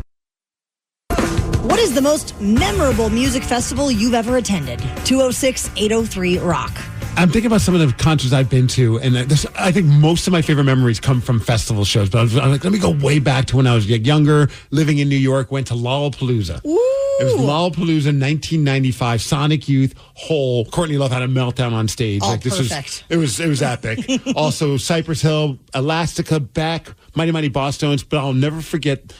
S7: What is the most memorable music festival you've ever attended? 206-803-ROCK.
S8: I'm thinking about some of the concerts I've been to, and I think most of my favorite memories come from festival shows. But I'm like, let me go way back to when I was younger, living in New York, went to Lollapalooza.
S7: Ooh.
S8: It was Lollapalooza 1995, Sonic Youth, Hole. Courtney Love had a meltdown on stage.
S7: Oh, perfect.
S8: It was epic. Also, Cypress Hill, Elastica, Beck, Mighty Mighty Boss Stones. But I'll never forget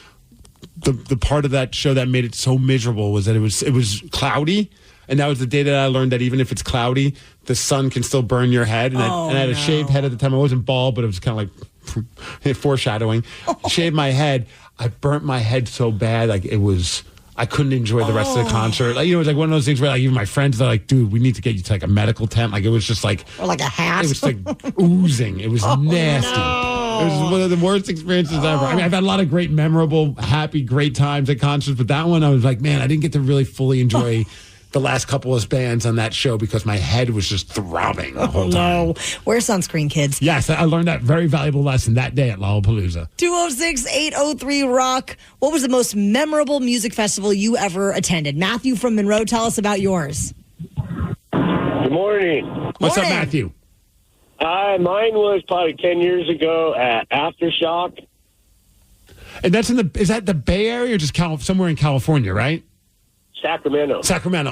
S8: the part of that show that made it so miserable was that it was cloudy. And that was the day that I learned that even if it's cloudy, the sun can still burn your head. And I had a shaved head at the time. I wasn't bald, but it was kind of like foreshadowing. Shaved my head. I burnt my head so bad, like I couldn't enjoy the rest of the concert. Like, it was like one of those things where, like, even my friends are like, "Dude, we need to get you to like a medical tent." Like, it was just like,
S7: or like a hat.
S8: It was like oozing. It was nasty.
S7: No.
S8: It was one of the worst experiences ever. I mean, I've had a lot of great, memorable, happy, great times at concerts, but that one, I was like, man, I didn't get to really fully enjoy the last couple of bands on that show because my head was just throbbing the whole time.
S7: No. Wear sunscreen, kids.
S8: Yes, I learned that very valuable lesson that day at Lollapalooza.
S7: 206-803-ROCK. What was the most memorable music festival you ever attended? Matthew from Monroe, tell us about yours.
S12: Good morning.
S8: What's up, Matthew?
S12: Mine was probably 10 years ago at Aftershock.
S8: And that's is that the Bay Area or just somewhere in California, right?
S12: Sacramento.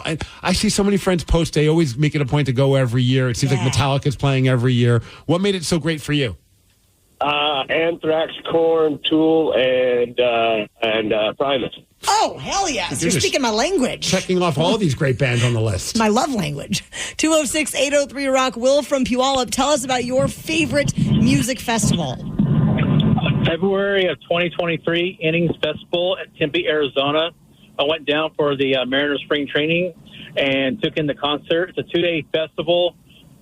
S8: And I see so many friends post, they always make it a point to go every year. It seems like Metallica's playing every year. What made it so great for you?
S12: Anthrax, Korn, Tool, and Primus.
S7: Oh, hell yes. You're speaking my language.
S8: Checking off all these great bands on the list.
S7: My love language. 206-803-ROCK. Will from Puyallup, tell us about your favorite music festival.
S13: February of 2023, Innings Festival at Tempe, Arizona. I went down for the Mariners spring training and took in the concert. It's a 2-day festival,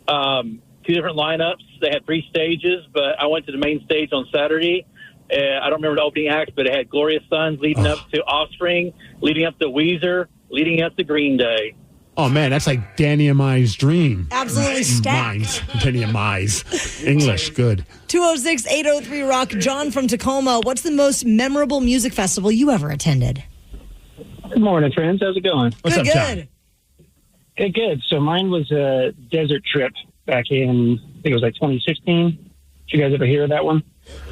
S13: 2 different lineups. They had 3 stages, but I went to the main stage on Saturday. I don't remember the opening act, but it had Glorious Sons leading up to Offspring, leading up to Weezer, leading up to Green Day.
S8: Oh, man, that's like Danny and Mai's dream.
S7: Absolutely stacked.
S8: Danny and Mai's. English, good.
S7: 206-803-ROCK. John from Tacoma, what's the most memorable music festival you ever attended?
S14: Good morning, friends. How's it going?
S8: What's up, John?
S14: Hey, good. So mine was a desert trip back in, I think it was like 2016. Did you guys ever hear of that one?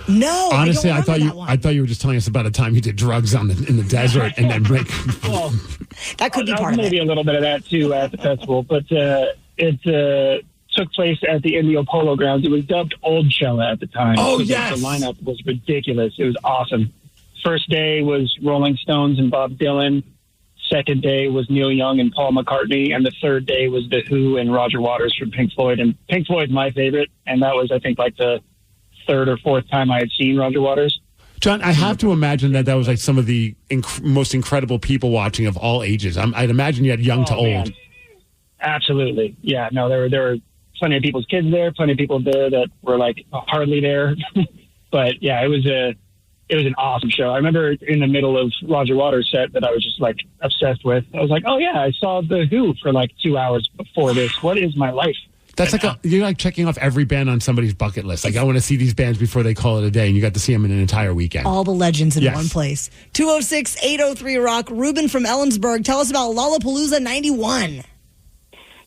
S7: No.
S8: Honestly, I thought you were just telling us about a time you did drugs in the desert and then break.
S14: Well,
S7: that could be part of it.
S14: Maybe a little bit of that too at the festival, but it took place at the Indio Polo Grounds. It was dubbed Old Shella at the time.
S8: Oh,
S14: so
S8: yes.
S14: The lineup was ridiculous. It was awesome. First day was Rolling Stones and Bob Dylan. Second day was Neil Young and Paul McCartney. And the third day was The Who and Roger Waters from Pink Floyd. And Pink Floyd's my favorite. And that was, I think, like the 3rd or 4th time I had seen Roger Waters.
S8: John, I have to imagine that was like some of the most incredible people watching of all ages. I'd imagine you had young to old.
S14: Man. Absolutely. Yeah, no, there were plenty of people's kids there, plenty of people there that were like hardly there. But yeah, it was an awesome show. I remember in the middle of Roger Waters' set that I was just like obsessed with. I was like, oh yeah, I saw The Who for like 2 hours before this. What is my life?
S8: That's you're like checking off every band on somebody's bucket list. Like, I want to see these bands before they call it a day, and you got to see them in an entire weekend.
S7: All the legends in one place. 206-803-ROCK. Ruben from Ellensburg, tell us about Lollapalooza 91.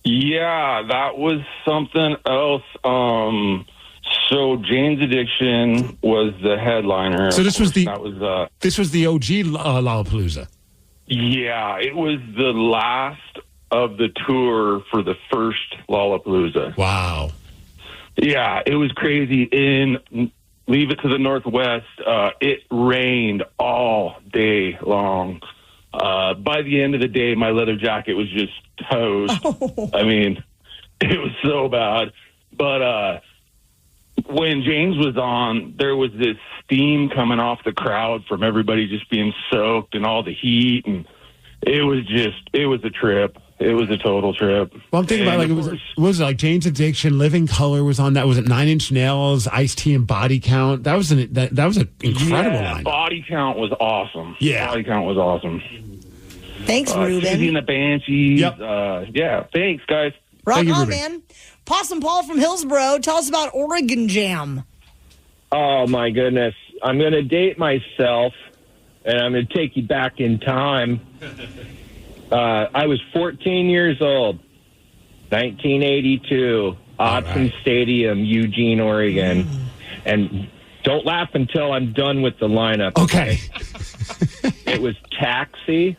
S15: Yeah, that was something else. So Jane's Addiction was the headliner.
S8: So this was the OG Lollapalooza.
S15: Yeah, it was the last of the tour for the first Lollapalooza.
S8: Wow.
S15: Yeah, it was crazy. Leave It to the Northwest, it rained all day long. By the end of the day, my leather jacket was just toast. I mean, it was so bad. But when James was on, there was this steam coming off the crowd from everybody just being soaked and all the heat. And it was a trip. It was a total trip.
S8: Well, I'm thinking about what was it like Jane's Addiction, Living Color was on that. Was it 9 Inch Nails, Ice-T and Body Count? That was an incredible lineup.
S15: Body Count was awesome.
S8: Yeah.
S15: Body Count was awesome.
S7: Thanks, Ruben.
S15: Susie and the Banshees.
S8: Yep.
S15: Yeah, thanks, guys.
S7: Rock on, man. Possum Paul from Hillsboro, tell us about Oregon Jam.
S16: Oh, my goodness. I'm going to date myself, and I'm going to take you back in time. I was 14 years old, 1982, Autzen Stadium, Eugene, Oregon. And don't laugh until I'm done with the lineup.
S8: Okay.
S16: It was Taxi,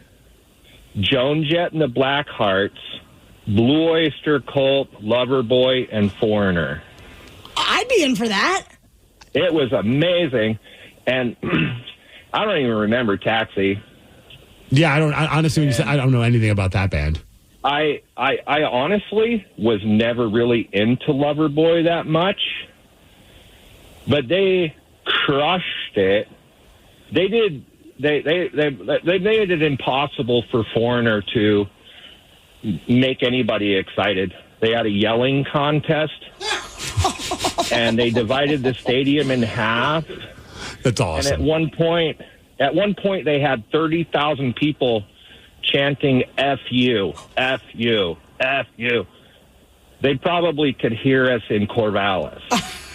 S16: Joan Jett and the Blackhearts, Blue Oyster Cult, Loverboy, and Foreigner.
S7: I'd be in for that.
S16: It was amazing. And I don't even remember Taxi.
S8: Yeah, honestly, when you say, I don't know anything about that band.
S16: I honestly was never really into Loverboy that much. but they crushed it. They did. They made it impossible for Foreigner to make anybody excited. They had a yelling contest, and they divided the stadium in half.
S8: That's awesome.
S16: And at one point, they had 30,000 people chanting "F you, F you, F you." They probably could hear us in Corvallis.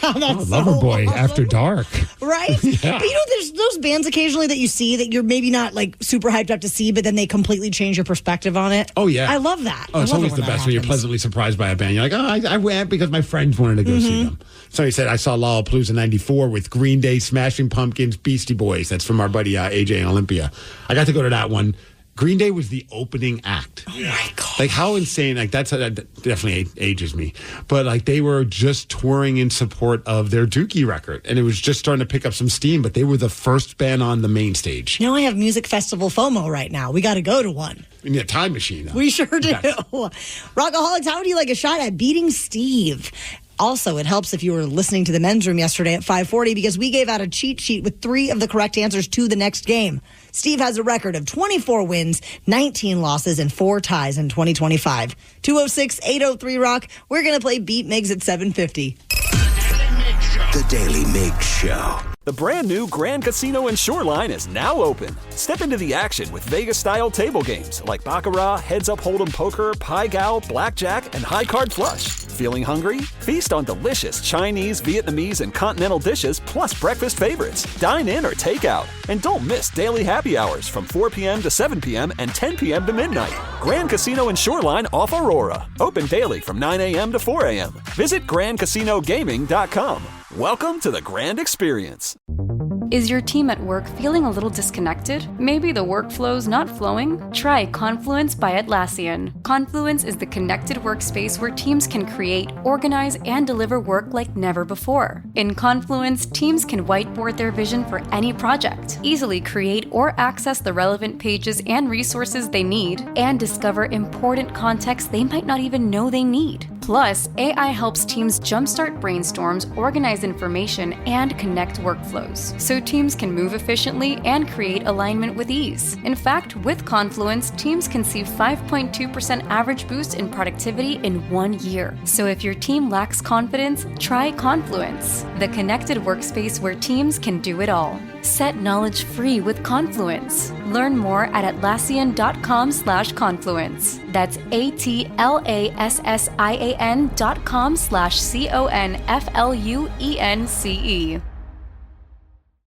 S7: That's
S8: Loverboy After Dark.
S7: Right?
S8: Yeah.
S7: But there's those bands occasionally that you see that you're maybe not like super hyped up to see, but then they completely change your perspective on it.
S8: Oh, yeah.
S7: I love that.
S8: Oh, it's always the best when you're pleasantly surprised by a band. You're like, oh, I went because my friends wanted to go see them. Somebody said, I saw Lollapalooza 94 with Green Day, Smashing Pumpkins, Beastie Boys. That's from our buddy AJ in Olympia. I got to go to that one. Green Day was the opening act. Oh my God. Like how insane, like that definitely ages me. But like they were just touring in support of their Dookie record. And it was just starting to pick up some steam, but they were the first band on the main stage.
S7: Now I have music festival FOMO right now. We got to go to one.
S8: We need a time machine, though.
S7: We sure do.
S8: Yes.
S7: Rockaholics, how would you like a shot at beating Steve? Also, it helps if you were listening to the men's room yesterday at 5:40 because we gave out a cheat sheet with 3 of the correct answers to the next game. Steve has a record of 24 wins, 19 losses, and 4 ties in 2025. 206-803-ROCK. We're going to play Beat Migs at 7:50.
S5: The Daily Migs Show.
S1: The brand new Grand Casino and Shoreline is now open. Step into the action with Vegas-style table games like Baccarat, Heads Up Hold'em Poker, Pai Gow, Blackjack, and High Card Flush. Feeling hungry? Feast on delicious Chinese, Vietnamese, and continental dishes plus breakfast favorites. Dine in or take out. And don't miss daily happy hours from 4 p.m. to 7 p.m. and 10 p.m. to midnight. Grand Casino and Shoreline off Aurora. Open daily from 9 a.m. to 4 a.m. Visit GrandCasinoGaming.com. Welcome to the Grand Experience.
S17: Is your team at work feeling a little disconnected? Maybe the workflow's not flowing? Try Confluence by Atlassian. Confluence is the connected workspace where teams can create, organize, and deliver work like never before. In Confluence, teams can whiteboard their vision for any project, easily create or access the relevant pages and resources they need, and discover important context they might not even know they need. Plus, AI helps teams jumpstart brainstorms, organize information, and connect workflows, so teams can move efficiently and create alignment with ease. In fact, with Confluence, teams can see 5.2% average boost in productivity in 1 year. So if your team lacks confidence, try Confluence, the connected workspace where teams can do it all. Set knowledge free with Confluence. Learn more at Atlassian.com/Confluence. That's ATLASSIAN.com/CONFLUENCE.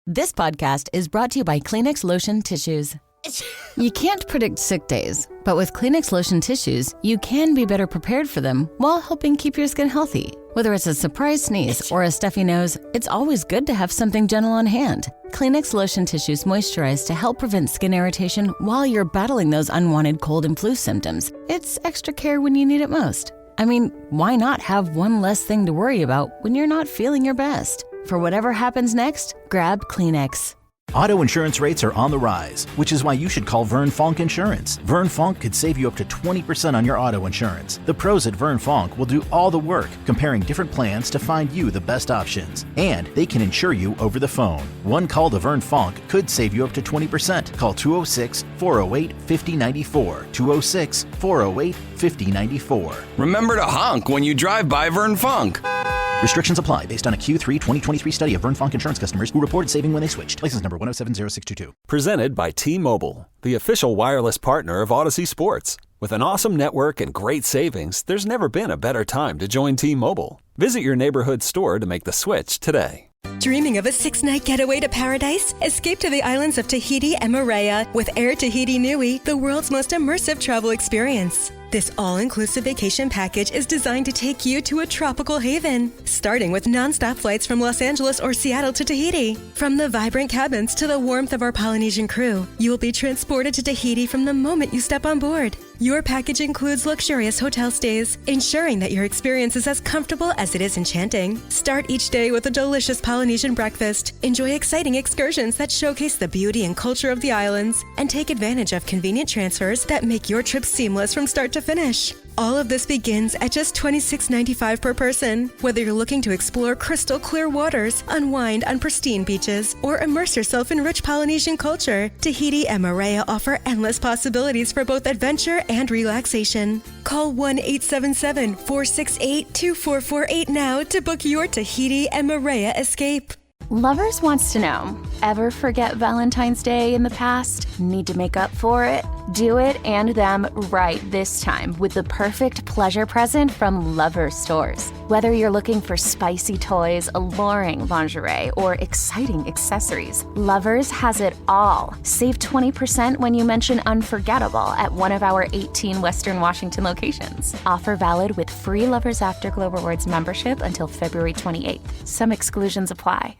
S18: This podcast is brought to you by Kleenex Lotion Tissues. You can't predict sick days, but with Kleenex Lotion Tissues, you can be better prepared for them while helping keep your skin healthy. Whether it's a surprise sneeze or a stuffy nose, it's always good to have something gentle on hand. Kleenex Lotion Tissues moisturize to help prevent skin irritation while you're battling those unwanted cold and flu symptoms. It's extra care when you need it most. I mean, why not have one less thing to worry about when you're not feeling your best? For whatever happens next, grab Kleenex.
S22: Auto insurance rates are on the rise, which is why you should call Vern Fonk Insurance. Vern Fonk could save you up to 20% on your auto insurance. The pros at Vern Fonk will do all the work, comparing different plans to find you the best options. And they can insure you over the phone. One call to Vern Fonk could save you up to 20%. Call 206-408-5094. 206-408-5094.
S25: Remember to honk when you drive by Vern Fonk.
S22: Restrictions apply based on a Q3 2023 study of Vern Fonk Insurance customers who reported saving when they switched. License number 1070622.
S1: Presented by T-Mobile, the official wireless partner of Odyssey Sports. With an awesome network and great savings, there's never been a better time to join T-Mobile. Visit your neighborhood store to make the switch today.
S26: Dreaming of a 6-night getaway to paradise? Escape to the islands of Tahiti and Moorea with Air Tahiti Nui, the world's most immersive travel experience. This all-inclusive vacation package is designed to take you to a tropical haven, starting with non-stop flights from Los Angeles or Seattle to Tahiti. From the vibrant cabins to the warmth of our Polynesian crew, you will be transported to Tahiti from the moment you step on board. Your package includes luxurious hotel stays, ensuring that your experience is as comfortable as it is enchanting. Start each day with a delicious Polynesian breakfast. Enjoy exciting excursions that showcase the beauty and culture of the islands, and take advantage of convenient transfers that make your trip seamless from start to finish. All of this begins at just $26.95 per person. Whether you're looking to explore crystal clear waters, unwind on pristine beaches, or immerse yourself in rich Polynesian culture, Tahiti and Moorea offer endless possibilities for both adventure and relaxation. Call 1-877-468-2448 now to book your Tahiti and Moorea escape.
S17: Lovers wants to know, ever forget Valentine's Day in the past? Need to make up for it? Do it and them right this time with the perfect pleasure present from Lovers stores. Whether you're looking for spicy toys, alluring lingerie, or exciting accessories, Lovers has it all. Save 20% when you mention unforgettable at one of our 18 Western Washington locations. Offer valid with free Lovers Afterglow Rewards membership until February 28th. Some exclusions apply.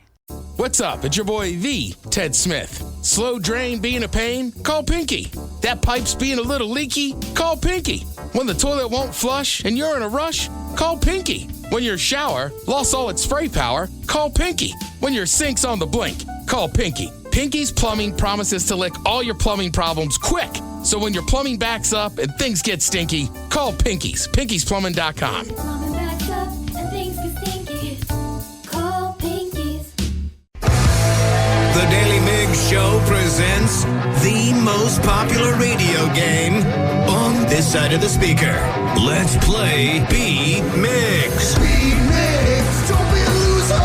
S2: What's up? It's your boy, the Ted Smith. Slow drain being a pain? Call Pinky. That pipe's being a little leaky? Call Pinky. When the toilet won't flush and you're in a rush? Call Pinky. When your shower lost all its spray power? Call Pinky. When your sink's on the blink? Call Pinky. Pinky's Plumbing promises to lick all your plumbing problems quick. So when your plumbing backs up and things get stinky, call Pinky's. Pinky'sPlumbing.com.
S3: Plumbing backs up and things get stinky. Call Pinky's.
S5: The Daily Migs Show presents the most popular radio game on this side of the speaker. Let's play Be Migs. Be Migs, don't be a loser.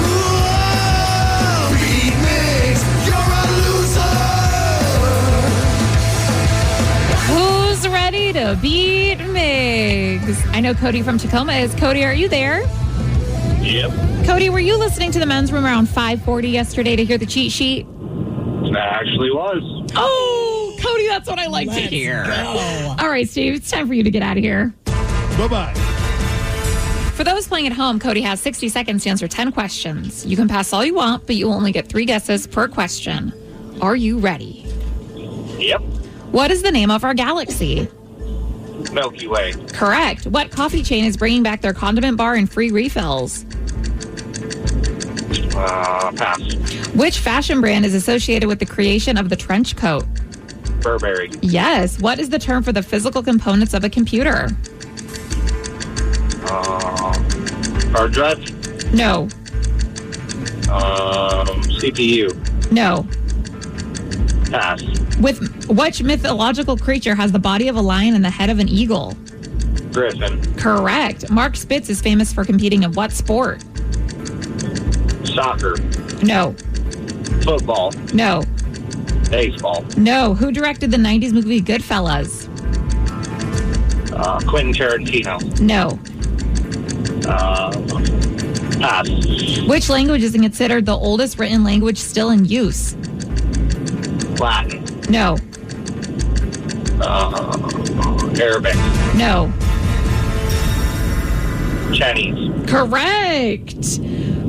S5: Whoa! Be Migs, you're a loser.
S4: Who's ready to beat Migs? I know Cody from Tacoma is. Cody, are you there?
S6: Yep.
S4: Cody, were you listening to the men's room around 5:40 yesterday to hear the cheat sheet?
S6: I actually was.
S4: Oh, Cody, that's what I like to hear. Go. All right, Steve, it's time for you to get out of here.
S21: Bye-bye.
S4: For those playing at home, Cody has 60 seconds to answer 10 questions. You can pass all you want, but you only get 3 guesses per question. Are you ready?
S6: Yep.
S4: What is the name of our galaxy?
S6: Milky Way.
S4: Correct. What coffee chain is bringing back their condiment bar and free refills?
S6: Pass.
S4: Which fashion brand is associated with the creation of the trench coat?
S6: Burberry.
S4: Yes. What is the term for the physical components of a computer?
S6: Hard drive.
S4: No.
S6: CPU.
S4: No.
S6: Pass.
S4: With which mythological creature has the body of a lion and the head of an eagle?
S6: Griffin.
S4: Correct. Mark Spitz is famous for competing in what sport?
S6: Soccer.
S4: No.
S6: Football.
S4: No.
S6: Baseball.
S4: No. Who directed the 90s movie Goodfellas?
S6: Quentin Tarantino.
S4: No.
S6: Pass.
S4: Which language is considered the oldest written language still in use?
S6: Latin.
S4: No.
S6: Arabic.
S4: No.
S6: Chinese.
S4: Correct.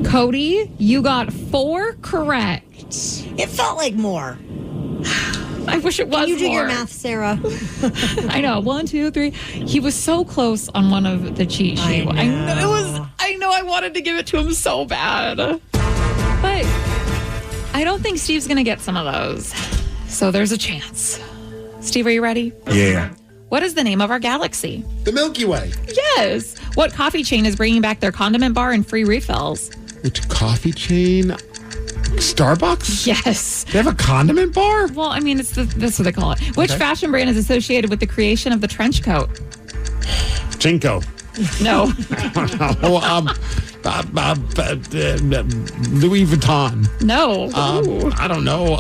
S4: Cody, you got 4 correct.
S7: It felt like more.
S4: I wish it was more.
S7: Can you do your math, Sarah?
S4: I know. 1, 2, 3. He was so close on one of the cheat sheet. I know I wanted to give it to him so bad. But I don't think Steve's going to get some of those. So there's a chance. Steve, are you ready?
S10: Yeah.
S4: What is the name of our galaxy?
S21: The Milky Way.
S4: Yes. What coffee chain is bringing back their condiment bar and free refills?
S8: Which coffee chain? Starbucks?
S4: Yes.
S8: They have a condiment bar?
S4: Well, I mean, that's what they call it. Which fashion brand is associated with the creation of the trench coat?
S8: Jinko.
S4: No.
S8: Louis Vuitton.
S4: No.
S8: I don't know.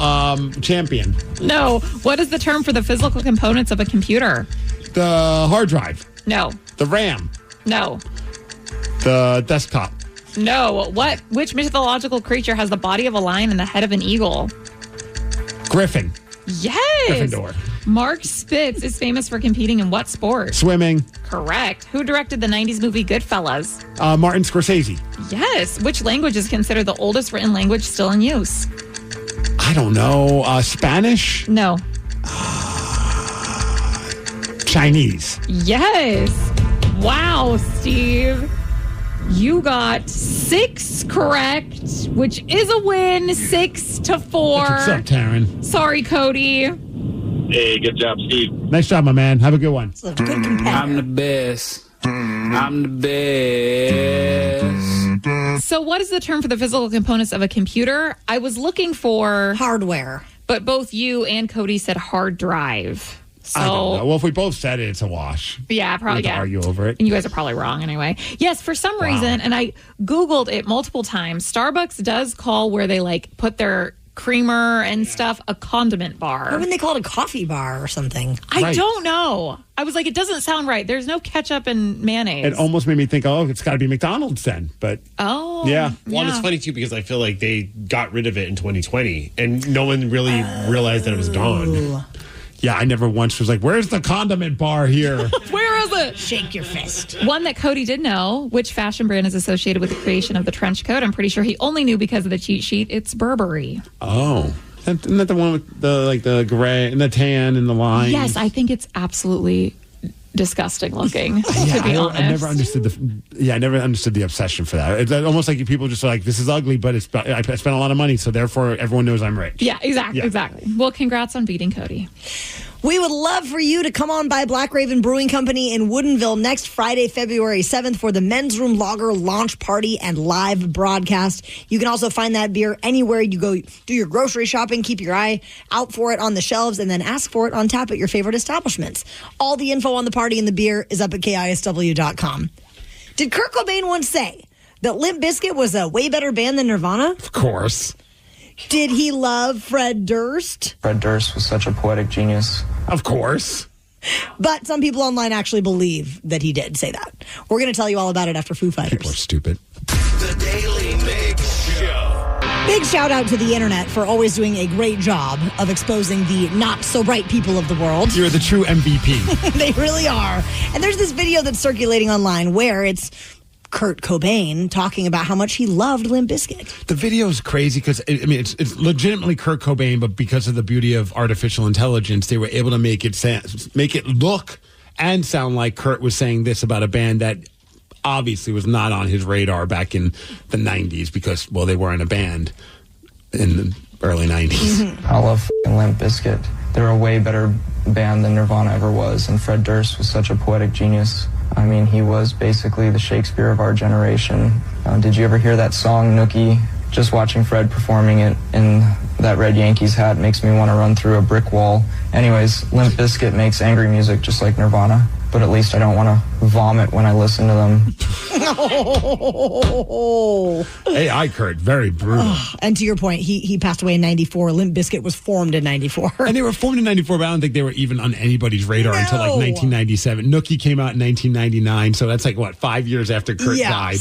S8: Champion.
S4: No. What is the term for the physical components of a computer?
S8: The hard drive.
S4: No.
S8: The RAM.
S4: No.
S8: The desktop.
S4: No. Which mythological creature has the body of a lion and the head of an eagle?
S8: Griffin.
S4: Yes.
S8: Gryffindor.
S4: Mark Spitz is famous for competing in what sport?
S8: Swimming.
S4: Correct. Who directed the 90s movie Goodfellas?
S8: Martin Scorsese.
S4: Yes. Which language is considered the oldest written language still in use?
S8: I don't know. Spanish?
S4: No.
S8: Chinese.
S4: Yes. Wow, Steve. You got 6 correct, which is a win, 6-4.
S8: What's up, Taryn?
S4: Sorry, Cody.
S6: Hey, good job, Steve.
S8: Nice job, my man. Have a good one.
S9: I'm the best. I'm the best.
S4: So what is the term for the physical components of a computer? I was looking for
S7: hardware,
S4: but both you and Cody said hard drive. So,
S8: I don't know. Well, if we both said it, it's a wash.
S4: Yeah, probably.
S8: We have to argue over it.
S4: And you guys are probably wrong anyway. Yes, for some reason, and I Googled it multiple times, Starbucks does call where they like put their creamer and stuff a condiment bar.
S7: Why wouldn't they call it a coffee bar or something?
S4: I don't know. I was like, it doesn't sound right. There's no ketchup and mayonnaise.
S8: It almost made me think, oh, it's got to be McDonald's then. But yeah.
S21: Well, and it's funny too because I feel like they got rid of it in 2020 and no one really realized that it was gone.
S8: Yeah, I never once was like, where's the condiment bar here?
S4: Where is it?
S7: Shake your fist.
S4: One that Cody did know, which fashion brand is associated with the creation of the trench coat. I'm pretty sure he only knew because of the cheat sheet. It's Burberry.
S8: Oh. Isn't that the one with the gray and the tan and the line?
S4: Yes, I think it's absolutely disgusting looking, to be honest.
S8: I never understood the obsession for that. It's almost like people just are like, this is ugly, but I spent a lot of money, so therefore everyone knows I'm rich.
S4: Yeah, exactly. Well, congrats on beating Cody.
S7: We would love for you to come on by Black Raven Brewing Company in Woodinville next Friday, February 7th for the Men's Room Lager launch party and live broadcast. You can also find that beer anywhere you go. Do your grocery shopping, keep your eye out for it on the shelves, and then ask for it on tap at your favorite establishments. All the info on the party and the beer is up at KISW.com. Did Kurt Cobain once say that Limp Bizkit was a way better band than Nirvana?
S8: Of course.
S7: Did he love Fred Durst?
S11: Fred Durst was such a poetic genius.
S8: Of course.
S7: But some people online actually believe that he did say that. We're going to tell you all about it after Foo Fighters.
S8: People are stupid.
S5: The Daily Migs Show.
S7: Big shout out to the internet for always doing a great job of exposing the not so bright people of the world.
S8: You're the true MVP.
S7: They really are. And there's this video that's circulating online where it's Kurt Cobain talking about how much he loved Limp Bizkit.
S8: The video is crazy because it's legitimately Kurt Cobain, but because of the beauty of artificial intelligence, they were able to make it look and sound like Kurt was saying this about a band that obviously was not on his radar back in the 90s because, well, they were in a band in the early 90s.
S11: I love Limp Bizkit. They're a way better band than Nirvana ever was, and Fred Durst was such a poetic genius. I mean, he was basically the Shakespeare of our generation. Did you ever hear that song, Nookie? Just watching Fred performing it in that red Yankees hat makes me want to run through a brick wall. Anyways, Limp Bizkit makes angry music just like Nirvana, but at least I don't want to vomit when I listen to them.
S8: AI Kurt, very brutal.
S7: And to your point, he passed away in 94. Limp Bizkit was formed in 94.
S8: And they were formed in 94, but I don't think they were even on anybody's radar until like 1997. Nookie came out in 1999, so that's like, 5 years after Kurt died.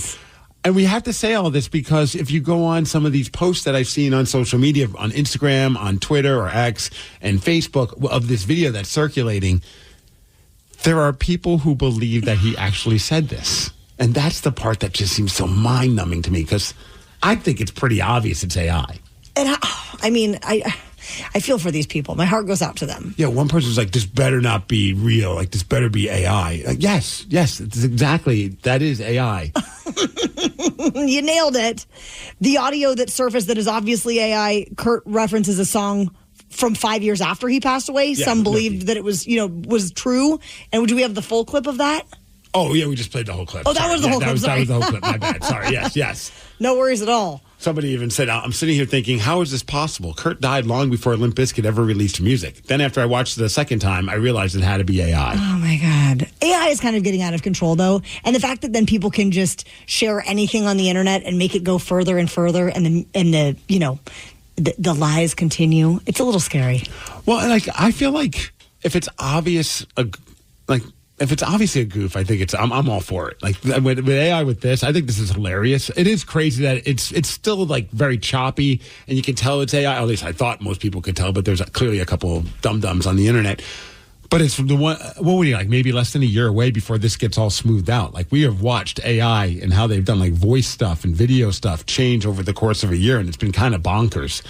S8: And we have to say all this because if you go on some of these posts that I've seen on social media, on Instagram, on Twitter or X, and Facebook of this video that's circulating, there are people who believe that he actually said this. And that's the part that just seems so mind-numbing to me because I think it's pretty obvious it's AI.
S7: And I feel for these people. My heart goes out to them.
S8: Yeah, one person's like, this better not be real. Like, this better be AI. Like, yes, it's exactly, that is AI.
S7: You nailed it. The audio that surfaced that is obviously AI, Kurt references a song from 5 years after he passed away.
S8: Yeah,
S7: some believed that it was, was true. And do we have the full clip of that?
S8: Oh, yeah, we just played the whole clip.
S7: Oh, that was the whole clip.
S8: That was the whole clip. My bad. Sorry. Yes.
S7: No worries at all.
S8: Somebody even said, I'm sitting here thinking, how is this possible? Kurt died long before Limp Bizkit ever released music. Then after I watched it the second time, I realized it had to be AI.
S7: Oh, my God. AI is kind of getting out of control, though. And the fact that then people can just share anything on the internet and make it go further and further and the lies continue. It's a little scary.
S8: Well, I feel like if it's obvious, if it's obviously a goof, I think I'm all for it. Like with AI with this, I think this is hilarious. It is crazy that it's still like very choppy and you can tell it's AI. At least I thought most people could tell, but there's clearly a couple of dum-dums on the internet. But it's the one, what were you like, maybe less than a year away before this gets all smoothed out. Like we have watched AI and how they've done like voice stuff and video stuff change over the course of a year, and it's been kind of bonkers.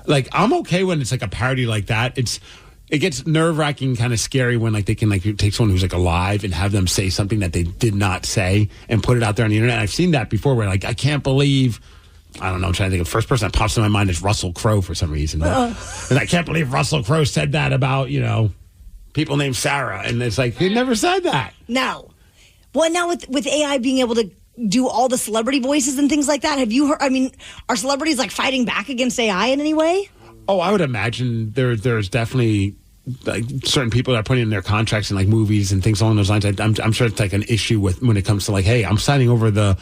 S8: Like I'm okay when it's like a parody like that. It gets nerve-wracking, kind of scary when like they can like take someone who's like alive and have them say something that they did not say and put it out there on the internet. I've seen that before where like I can't believe I don't know. I'm trying to think of the first person that pops in my mind is Russell Crowe for some reason. And I can't believe Russell Crowe said that about, people named Sarah. And it's like, he never said that.
S7: No. Well, now with AI being able to do all the celebrity voices and things like that, have you heard? I mean, are celebrities like fighting back against AI in any way?
S8: Oh, I would imagine there's definitely like certain people that are putting in their contracts in like movies and things along those lines. I'm sure it's like an issue with when it comes to like, hey, I'm signing over the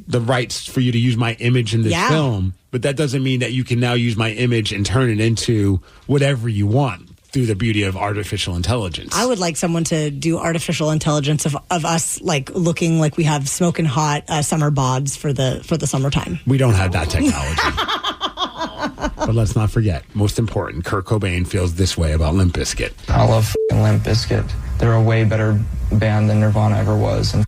S8: rights for you to use my image in this film, but that doesn't mean that you can now use my image and turn it into whatever you want through the beauty of artificial intelligence.
S7: I would like someone to do artificial intelligence of us like looking like we have smoking hot summer bods for the summertime.
S8: We don't have that technology. But let's not forget, most important, Kurt Cobain feels this way about Limp Bizkit.
S11: I love f***ing Limp Bizkit. They're a way better band than Nirvana ever was. And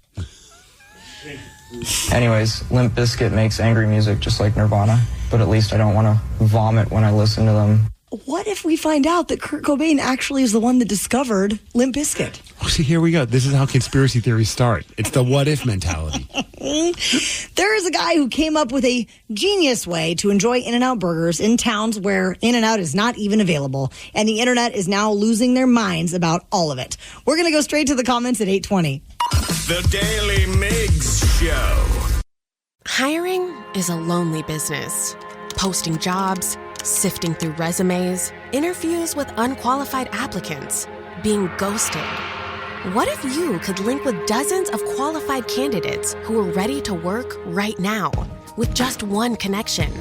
S11: anyways, Limp Bizkit makes angry music just like Nirvana, but at least I don't want to vomit when I listen to them.
S7: What if we find out that Kurt Cobain actually is the one that discovered Limp Bizkit?
S8: Oh, see, here we go. This is how conspiracy theories start. It's the what if mentality.
S7: There is a guy who came up with a genius way to enjoy In-N-Out burgers in towns where In-N-Out is not even available, and the internet is now losing their minds about all of it. We're going to go straight to the comments at 8:20.
S5: The Daily Migs Show.
S12: Hiring is a lonely business. Posting jobs, sifting through resumes, interviews with unqualified applicants, being ghosted. What if you could link with dozens of qualified candidates who are ready to work right now with just one connection?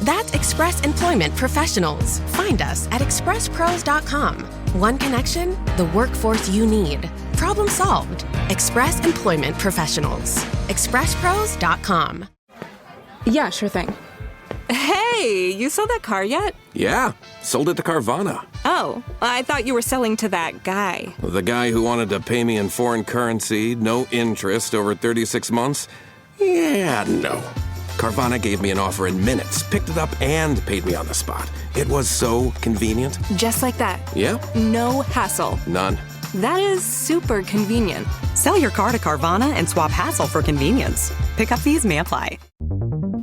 S12: That's Express Employment Professionals. Find us at expresspros.com. One connection, the workforce you need. Problem solved. Express Employment Professionals. expresspros.com.
S13: Yeah, sure thing. Hey, you sold that car yet?
S19: Yeah, sold it to Carvana.
S13: Oh, I thought you were selling to that guy.
S19: The guy who wanted to pay me in foreign currency, no interest, over 36 months? Yeah, no. Carvana gave me an offer in minutes, picked it up, and paid me on the spot. It was so convenient.
S13: Just like that.
S19: Yeah?
S13: No hassle.
S19: None.
S13: That is super convenient.
S20: Sell your car to Carvana and swap hassle for convenience. Pickup fees may apply.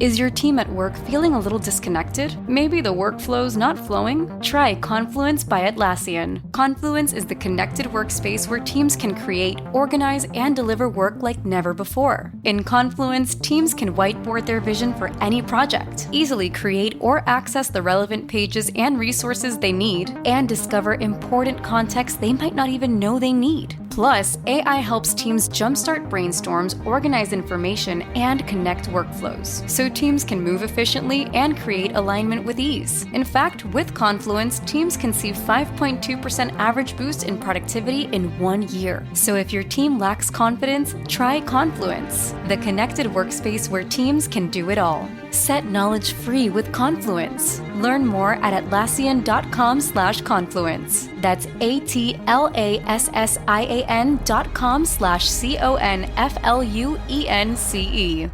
S17: Is your team at work feeling a little disconnected? Maybe the workflow's not flowing? Try Confluence by Atlassian. Confluence is the connected workspace where teams can create, organize, and deliver work like never before. In Confluence, teams can whiteboard their vision for any project, easily create or access the relevant pages and resources they need, and discover important context they might not even know they need. Plus, AI helps teams jumpstart brainstorms, organize information, and connect workflows, so teams can move efficiently and create alignment with ease. In fact, with Confluence, teams can see 5.2% average boost in productivity in 1 year. So if your team lacks confidence, try Confluence, the connected workspace where teams can do it all. Set knowledge free with Confluence. Learn more at Atlassian.com/confluence. That's ATLASSIAN.com/CONFLUENCE.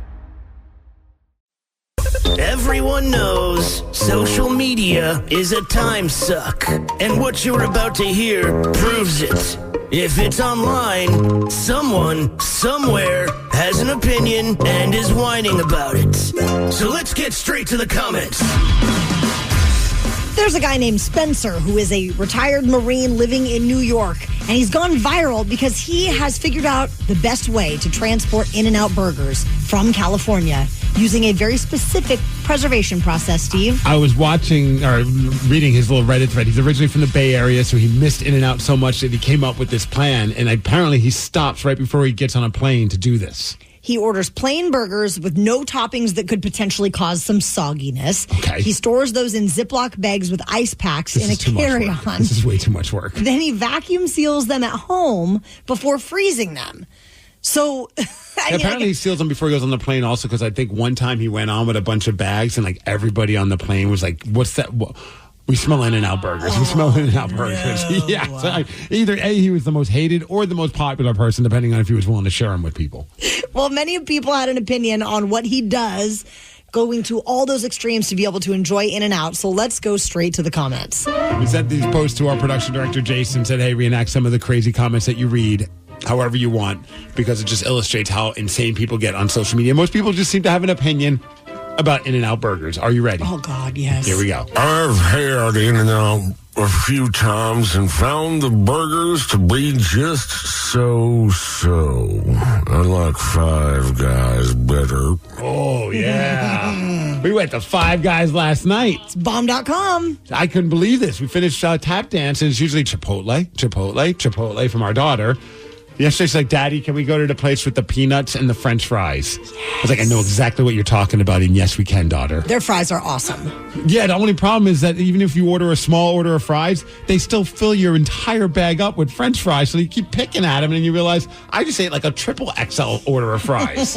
S23: Everyone knows social media is a time suck, and what you're about to hear proves it. If it's online, someone, somewhere, has an opinion and is whining about it. So let's get straight to the comments.
S7: There's a guy named Spencer who is a retired Marine living in New York, and he's gone viral because he has figured out the best way to transport In-N-Out burgers from California using a very specific preservation process, Steve.
S8: I was watching or reading his little Reddit thread. He's originally from the Bay Area, so he missed In-N-Out so much that he came up with this plan, and apparently he stops right before he gets on a plane to do this.
S7: He orders plain burgers with no toppings that could potentially cause some sogginess.
S8: Okay.
S7: He stores those in Ziploc bags with ice packs in a carry-on.
S8: This is way too much work.
S7: Then he vacuum seals them at home before freezing them. So
S8: apparently he seals them before he goes on the plane also, because I think one time he went on with a bunch of bags and like everybody on the plane was like, what's that? We smell In-N-Out burgers. We smell In-N-Out burgers.
S7: No.
S8: Yeah. So either A, he was the most hated or the most popular person, depending on if he was willing to share them with people.
S7: Well, many people had an opinion on what he does, going to all those extremes to be able to enjoy In-N-Out. So let's go straight to the comments.
S8: We sent these posts to our production director, Jason, said, hey, reenact some of the crazy comments that you read however you want, because it just illustrates how insane people get on social media. Most people just seem to have an opinion. about In-N-Out burgers. Are you ready?
S7: Oh, God, yes.
S8: Here we go.
S14: I've had In-N-Out a few times and found the burgers to be just so. I like Five Guys better.
S8: Oh, yeah. We went to Five Guys last night.
S7: It's bomb.com.
S8: I couldn't believe this. We finished tap dance, and it's usually Chipotle from our daughter. Yesterday, she's like, Daddy, can we go to the place with the peanuts and the French fries? Yes. I was like, I know exactly what you're talking about, and yes, we can, daughter.
S7: Their fries are awesome.
S8: Yeah, the only problem is that even if you order a small order of fries, they still fill your entire bag up with French fries, so you keep picking at them, and you realize, I just ate like a triple XL order of fries.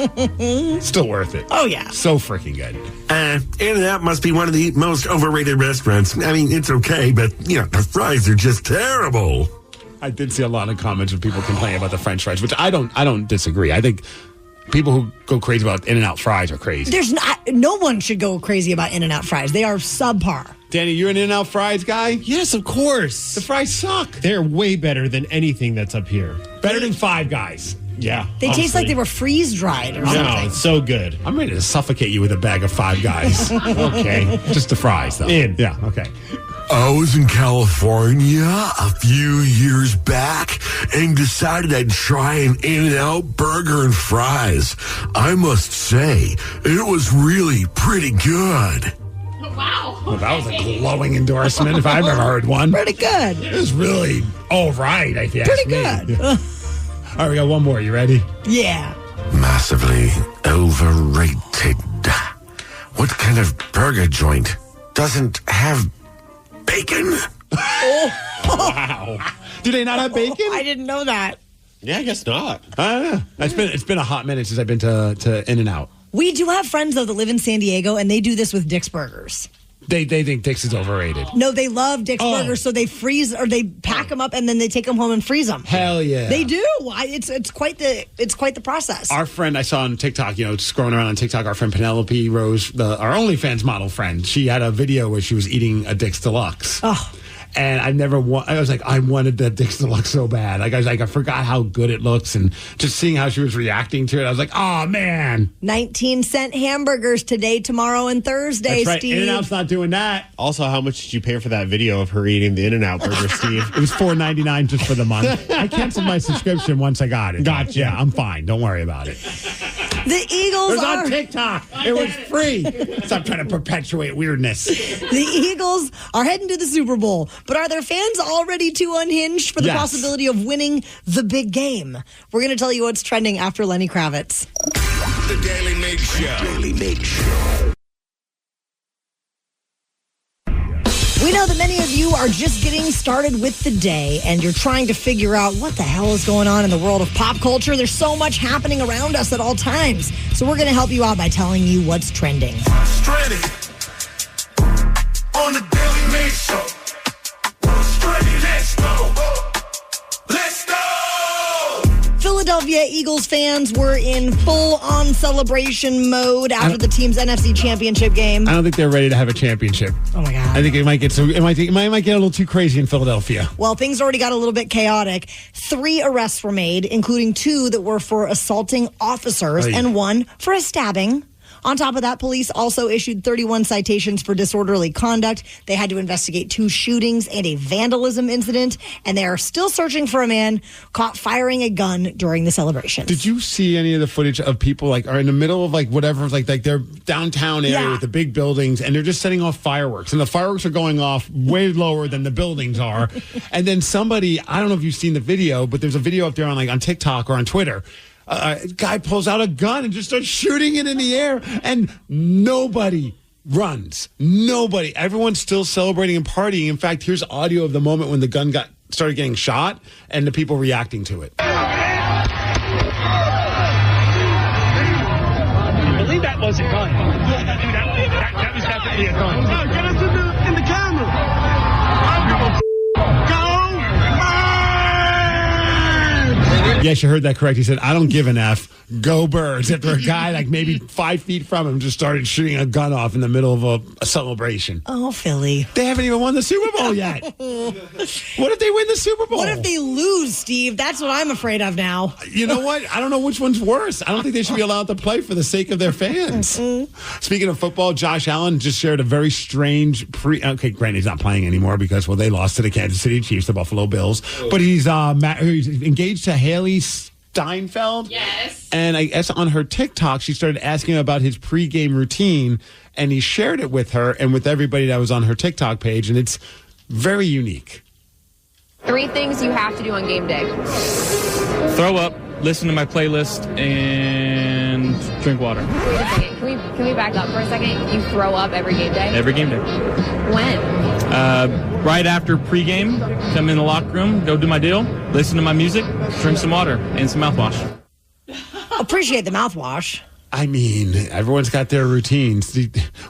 S8: Still worth it.
S7: Oh, yeah.
S8: So freaking good.
S14: In-N-Out must be one of the most overrated restaurants. I mean, it's okay, but, the fries are just terrible.
S8: I did see a lot of comments of people complaining about the French fries, which I don't disagree. I think people who go crazy about In-N-Out fries are crazy.
S7: No one should go crazy about In-N-Out fries. They are subpar.
S8: Danny, you're an In-N-Out fries guy?
S21: Yes, of course.
S8: The fries suck.
S21: They're way better than anything that's up here.
S8: Better than Five Guys.
S21: Yeah.
S7: They taste like they were freeze-dried or something.
S21: No, it's so good.
S8: I'm ready to suffocate you with a bag of Five Guys. Okay. Just the fries, though. Yeah, okay.
S14: I was in California a few years back and decided I'd try an In-N-Out burger and fries. I must say, it was really pretty good.
S4: Wow.
S8: Well, that was a glowing endorsement if I've ever heard one.
S7: Pretty good.
S8: It was really all right, I guess.
S7: Pretty good.
S8: All right, we got one more. You ready?
S7: Yeah.
S14: Massively overrated. What kind of burger joint doesn't have bacon?
S8: Wow. Do they not have bacon?
S7: I didn't know that.
S21: Yeah, I guess not.
S8: I don't know. It's been a hot minute since I've been to In-N-Out.
S7: We do have friends, though, that live in San Diego, and they do this with Dick's Burgers.
S8: They think Dick's is overrated.
S7: No, they love Dick's Burgers, so they freeze or they pack them up and then they take them home and freeze them.
S8: Hell yeah,
S7: they do. It's quite the process.
S8: Our friend I saw on TikTok, scrolling around on TikTok, our friend Penelope Rose, our OnlyFans model friend, she had a video where she was eating a Dick's Deluxe.
S7: Oh.
S8: And I was like, I wanted that Dick's Deluxe so bad. Like, I forgot how good it looks. And just seeing how she was reacting to it, I was like, oh, man.
S7: 19-cent hamburgers today, tomorrow, and Thursday,
S8: That's right.
S7: Steve.
S8: In-N-Out's not doing that.
S21: Also, how much did you pay for that video of her eating the In-N-Out burger, Steve?
S8: It was $4.99 just for the month. I canceled my subscription once I got it.
S21: Gotcha.
S8: Yeah, I'm fine. Don't worry about it.
S7: The Eagles
S8: It was on TikTok. It was free. Stop trying to perpetuate weirdness.
S7: The Eagles are heading to the Super Bowl, but are their fans already too unhinged for the possibility of winning the big game? We're going to tell you what's trending after Lenny Kravitz.
S5: The Daily Migs Show. Daily Migs Show.
S7: We know that many of you are just getting started with the day and you're trying to figure out what the hell is going on in the world of pop culture. There's so much happening around us at all times. So we're going to help you out by telling you what's trending.
S5: Stranded on the Daily Migs Show. Stranded, let's go. Let's go.
S7: Philadelphia Eagles fans were in full-on celebration mode after the team's NFC Championship game.
S8: I don't think they're ready to have a championship.
S7: Oh my God!
S8: I think it might get a little too crazy in Philadelphia.
S7: Well, things already got a little bit chaotic. 3 arrests were made, including 2 that were for assaulting officers and 1 for a stabbing. On top of that, police also issued 31 citations for disorderly conduct. They had to investigate 2 shootings and a vandalism incident, and they are still searching for a man caught firing a gun during the celebration.
S8: Did you see any of the footage of people are in the middle of whatever, like their downtown area with the big buildings, and they're just setting off fireworks, and the fireworks are going off way lower than the buildings are, and then somebody, I don't know if you've seen the video, but there's a video up there on TikTok or on Twitter. A guy pulls out a gun and just starts shooting it in the air, and nobody runs. Nobody. Everyone's still celebrating and partying. In fact, here's audio of the moment when the gun started getting shot and the people reacting to it.
S15: I believe that was a gun. That was definitely a gun. No, get us in the camera. Go!
S8: Yes, you heard that correct. He said, I don't give an F. Go Birds. After a guy like maybe 5 feet from him just started shooting a gun off in the middle of a celebration.
S7: Oh, Philly.
S8: They haven't even won the Super Bowl yet. What if they win the Super Bowl?
S7: What if they lose, Steve? That's what I'm afraid of now.
S8: You know what? I don't know which one's worse. I don't think they should be allowed to play for the sake of their fans. Speaking of football, Josh Allen just shared a very strange okay, granted, he's not playing anymore because, well, they lost to the Kansas City Chiefs, the Buffalo Bills. But he's engaged to Haley Steinfeld.
S4: Yes.
S8: And I guess on her TikTok, she started asking him about his pregame routine, and he shared it with her and with everybody that was on her TikTok page, and it's very unique.
S1: 3 things you have to do on game day.
S16: Throw up, listen to my playlist, and drink water.
S1: Wait a second. Can we back up for a second? You throw up every game day?
S16: Every game day.
S1: When?
S16: Right after pregame, come in the locker room, go do my deal, listen to my music, drink some water, and some mouthwash.
S7: Appreciate the mouthwash.
S8: I mean, everyone's got their routines.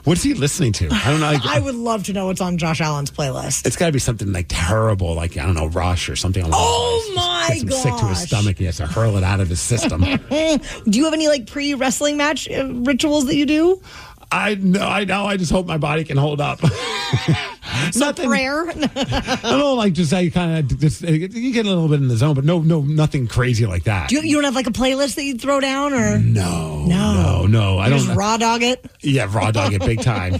S8: What's he listening to? I don't know.
S7: I would love to know what's on Josh Allen's playlist.
S8: It's got to be something like terrible, like, I don't know, Rush or something along those lines.
S7: My
S8: gosh. Sick to his stomach. He has to hurl it out of his system.
S7: Do you have any like pre-wrestling match rituals that you do?
S8: I know. I just hope my body can hold up.
S7: Nothing. Prayer?
S8: I don't like just I kind of just you get a little bit in the zone, but no, nothing crazy like that.
S7: You don't have like a playlist that you throw down, or
S8: no. I don't
S7: just raw dog it.
S8: Yeah, raw dog it big time.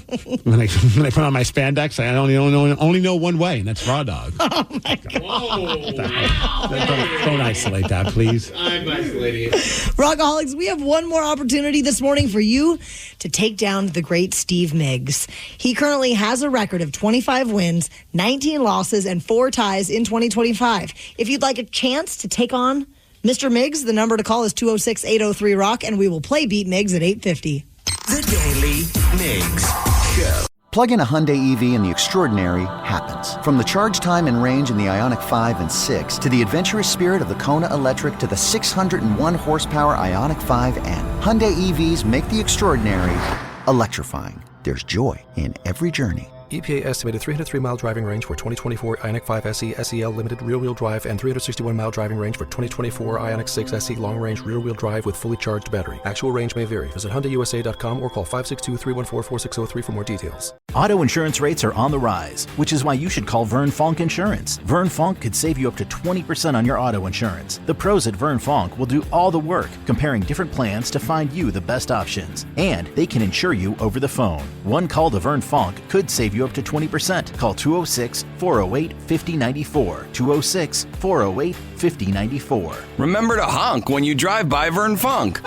S8: when I put on my spandex, I only know one way, and that's raw dog.
S7: Oh my god!
S8: Don't isolate that, please.
S16: I'm isolating it.
S7: Rockaholics, we have one more opportunity this morning for you to take down the great Steve Migs. He currently has a record of 25 wins, 19 losses, and 4 ties in 2025. If you'd like a chance to take on Mr. Migs, the number to call is 206-803-ROCK, and we will play Beat Migs at 8:50.
S5: The Daily Migs Show.
S18: Plug in a Hyundai EV and the extraordinary happens. From the charge time and range in the Ioniq 5 and 6 to the adventurous spirit of the Kona Electric to the 601 horsepower Ioniq 5N. Hyundai EVs make the extraordinary electrifying. There's joy in every journey.
S22: EPA estimated 303-mile driving range for 2024 Ioniq 5 SE SEL Limited rear-wheel drive and 361-mile driving range for 2024 Ioniq 6 SE long-range rear-wheel drive with fully charged battery. Actual range may vary. Visit HyundaiUSA.com or call 562-314-4603 for more details.
S24: Auto insurance rates are on the rise, which is why you should call Vern Fonk Insurance. Vern Fonk could save you up to 20% on your auto insurance. The pros at Vern Fonk will do all the work, comparing different plans to find you the best options. And they can insure you over the phone. One call to Vern Fonk could save you up to 20%. Call 206-408-5094. 206-408-5094.
S25: Remember to honk when you drive by Vern Fonk.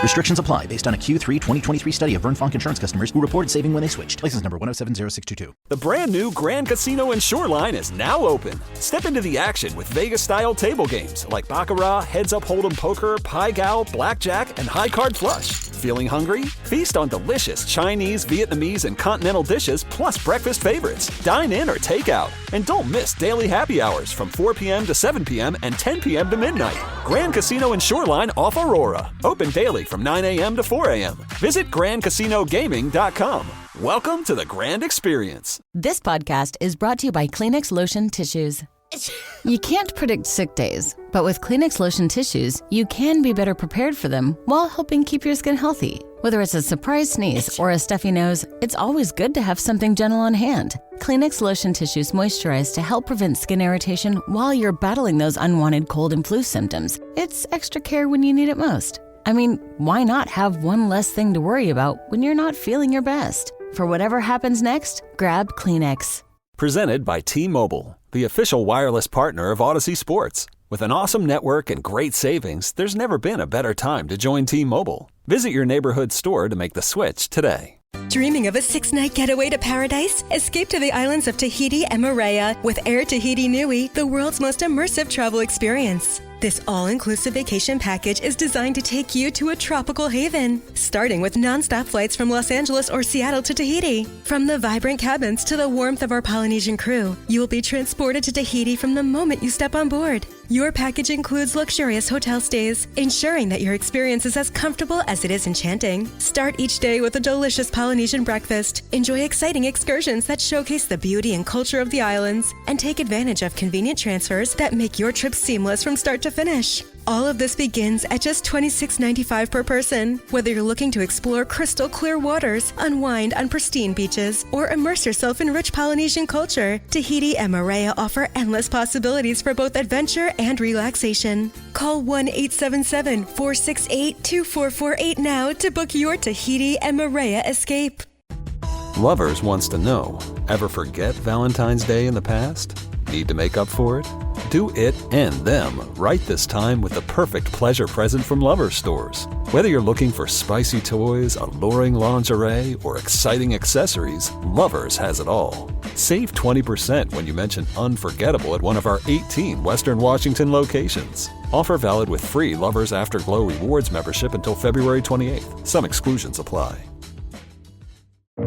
S24: Restrictions apply based on a Q3 2023 study of Vern Fonk insurance customers who reported saving when they switched. License number 1070622.
S27: The brand new Grand Casino in Shoreline is now open. Step into the action with Vegas-style table games like Baccarat, Heads Up Hold'em Poker, Pai Gow, Blackjack, and High Card Flush. Feeling hungry? Feast on delicious Chinese, Vietnamese, and continental dishes plus breakfast favorites. Dine in or take out. And don't miss daily happy hours from 4 p.m. to 7 p.m. and 10 p.m. to midnight. Grand Casino in Shoreline off Aurora. Open daily from 9 a.m. to 4 a.m. Visit GrandCasinoGaming.com. Welcome to the Grand Experience.
S28: This podcast is brought to you by Kleenex Lotion Tissues. You can't predict sick days, but with Kleenex Lotion Tissues, you can be better prepared for them while helping keep your skin healthy. Whether it's a surprise sneeze or a stuffy nose, it's always good to have something gentle on hand. Kleenex Lotion Tissues moisturize to help prevent skin irritation while you're battling those unwanted cold and flu symptoms. It's extra care when you need it most. I mean, why not have one less thing to worry about when you're not feeling your best? For whatever happens next, grab Kleenex.
S27: Presented by T-Mobile, the official wireless partner of Odyssey Sports. With an awesome network and great savings, there's never been a better time to join T-Mobile. Visit your neighborhood store to make the switch today.
S26: Dreaming of a 6-night getaway to paradise? Escape to the islands of Tahiti and Moorea with Air Tahiti Nui, the world's most immersive travel experience. This all-inclusive vacation package is designed to take you to a tropical haven, starting with non-stop flights from Los Angeles or Seattle to Tahiti. From the vibrant cabins to the warmth of our Polynesian crew, you will be transported to Tahiti from the moment you step on board. Your package includes luxurious hotel stays, ensuring that your experience is as comfortable as it is enchanting. Start each day with a delicious Polynesian breakfast, enjoy exciting excursions that showcase the beauty and culture of the islands, and take advantage of convenient transfers that make your trip seamless from start to finish. All of this begins at just $26.95 per person. Whether you're looking to explore crystal clear waters, unwind on pristine beaches, or immerse yourself in rich Polynesian culture, Tahiti and Moorea offer endless possibilities for both adventure and relaxation. Call 1-877-468-2448 now to book your Tahiti and Moorea escape.
S27: Lovers wants to know, ever forget Valentine's Day in the past? Need to make up for it? Do it and them right this time with the perfect pleasure present from Lovers stores. Whether you're looking for spicy toys, alluring lingerie, or exciting accessories, Lovers has it all. Save 20% when you mention unforgettable at one of our 18 Western Washington locations. Offer valid with free Lovers Afterglow Rewards membership until February 28th. Some exclusions apply.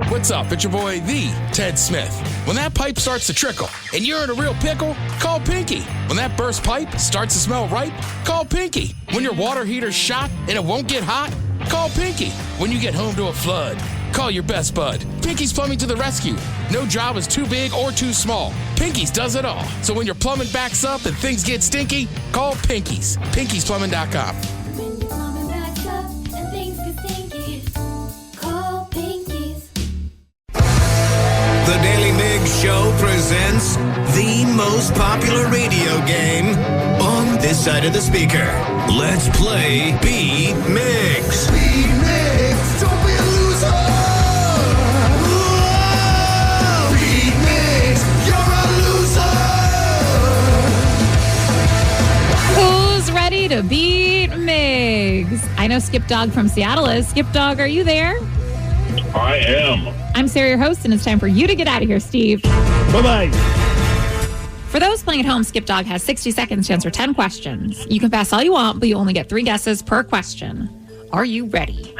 S2: What's up? It's your boy, the Ted Smith. When that pipe starts to trickle and you're in a real pickle, call Pinky. When that burst pipe starts to smell right, call Pinky. When your water heater's shot and it won't get hot, call Pinky. When you get home to a flood, call your best bud. Pinky's Plumbing to the rescue. No job is too big or too small. Pinky's does it all. So when your plumbing backs up and things get stinky, call Pinky's. Pinky'sPlumbing.com.
S5: The Daily Migs Show presents the most popular radio game on this side of the speaker. Let's play Beat Migs. Beat Migs, don't be a loser. Whoa! Beat Migs, you're a loser.
S4: Who's ready to beat Migs? I know Skip Dog from Seattle is. Skip Dog, are you there?
S15: I am.
S4: I'm Sarah, your host, and it's time for you to get out of here, Steve.
S15: Bye-bye.
S4: For those playing at home, Skip Dog has 60 seconds to answer 10 questions. You can pass all you want, but you only get 3 guesses per question. Are you ready?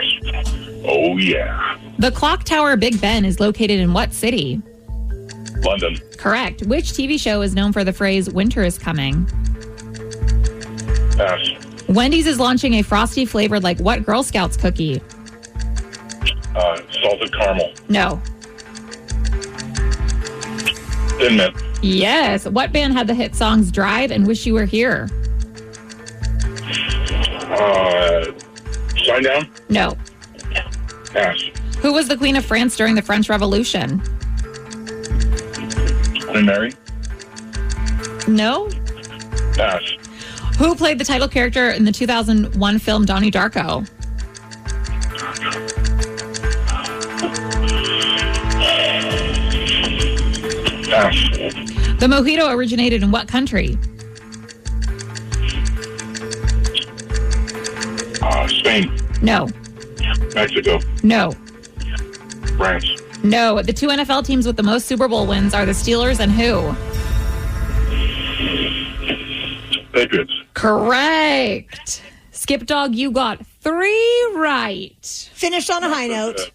S15: Oh, yeah.
S4: The clock tower Big Ben is located in what city?
S15: London.
S4: Correct. Which TV show is known for the phrase, winter is coming?
S15: Pass.
S4: Wendy's is launching a frosty flavored like what Girl Scouts cookie?
S15: Salted caramel.
S4: No.
S15: Thin Mint.
S4: Yes. What band had the hit songs Drive and Wish You Were Here?
S15: Sign Down.
S4: No.
S15: Pass.
S4: Who was the Queen of France during the French Revolution?
S15: Queen Mary.
S4: No.
S15: Pass.
S4: Who played the title character in the 2001 film Donnie Darko?
S15: Pass.
S4: The mojito originated in what country?
S15: Spain.
S4: No.
S15: Mexico.
S4: No.
S15: France.
S4: No. The 2 NFL teams with the most Super Bowl wins are the Steelers and who?
S15: Patriots.
S4: Correct. Skip Dog, you got 3 right.
S7: Finished on a high note.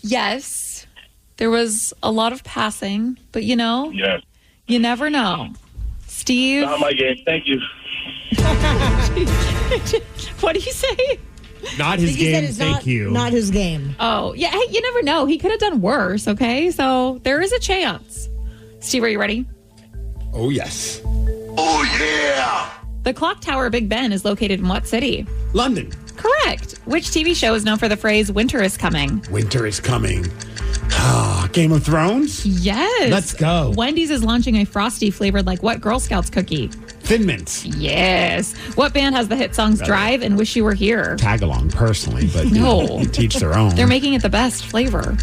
S4: Yes. There was a lot of passing, but
S15: Yes.
S4: You never know. Steve?
S15: Not my game. Thank you.
S4: What did you say?
S21: Not his game, thank you.
S7: Not his game.
S4: Oh, yeah. Hey, you never know. He could have done worse, okay? So there is a chance. Steve, are you ready?
S8: Oh, yes.
S14: Oh, yeah!
S4: The clock tower Big Ben is located in what city?
S8: London.
S4: Correct. Which TV show is known for the phrase, winter is coming?
S8: Winter is coming. Game of Thrones?
S4: Yes.
S8: Let's go.
S4: Wendy's is launching a frosty flavored like what Girl Scouts cookie?
S8: Thin Mints.
S4: Yes. What band has the hit songs Drive and Wish You Were Here?
S8: Tag along personally, but
S4: no.
S8: Teach their own.
S4: They're making it the best flavor.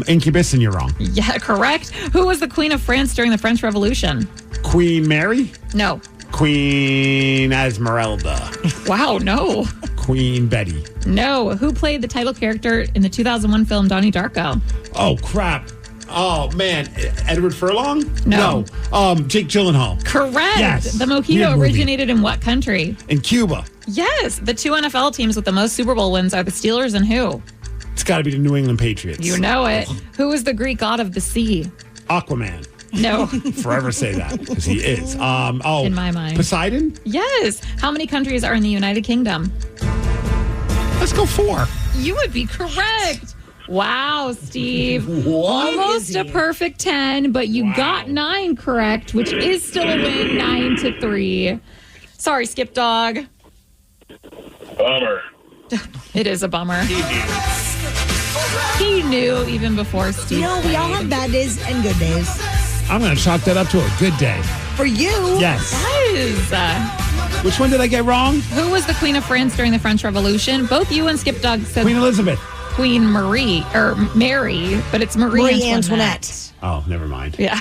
S8: Incubus, and you're wrong.
S4: Yeah, correct. Who was the Queen of France during the French Revolution?
S8: Queen Mary?
S4: No.
S8: Queen Esmeralda.
S4: Wow, no.
S8: Queen Betty.
S4: No. Who played the title character in the 2001 film Donnie Darko?
S8: Oh, crap. Oh, man. Edward Furlong?
S4: No.
S8: Jake Gyllenhaal.
S4: Correct.
S8: Yes.
S4: The mojito originated in what country?
S8: In Cuba.
S4: Yes. The 2 NFL teams with the most Super Bowl wins are the Steelers and who?
S8: It's got to be the New England Patriots.
S4: You know it. Who is the Greek god of the sea?
S8: Aquaman.
S4: No.
S8: Forever say that, because he is.
S4: In my mind.
S8: Poseidon?
S4: Yes. How many countries are in the United Kingdom?
S8: Let's go 4.
S4: You would be correct. Wow, Steve.
S8: What?
S4: Almost a perfect 10, but you got 9 correct, which is still a win, 9-3. Sorry, Skip Dog.
S3: Bummer.
S4: It is a bummer. He knew even before Steve.
S7: You know, we all have bad days and good days.
S8: I'm going to chalk that up to a good day.
S7: For you.
S8: Yes.
S4: Guys,
S8: Which one did I get wrong?
S4: who was the Queen of France during the French Revolution? Both you and Skip Dog said
S8: Queen Elizabeth.
S4: Queen Marie, or Mary, but it's Marie Antoinette.
S8: Oh, never mind.
S4: Yeah.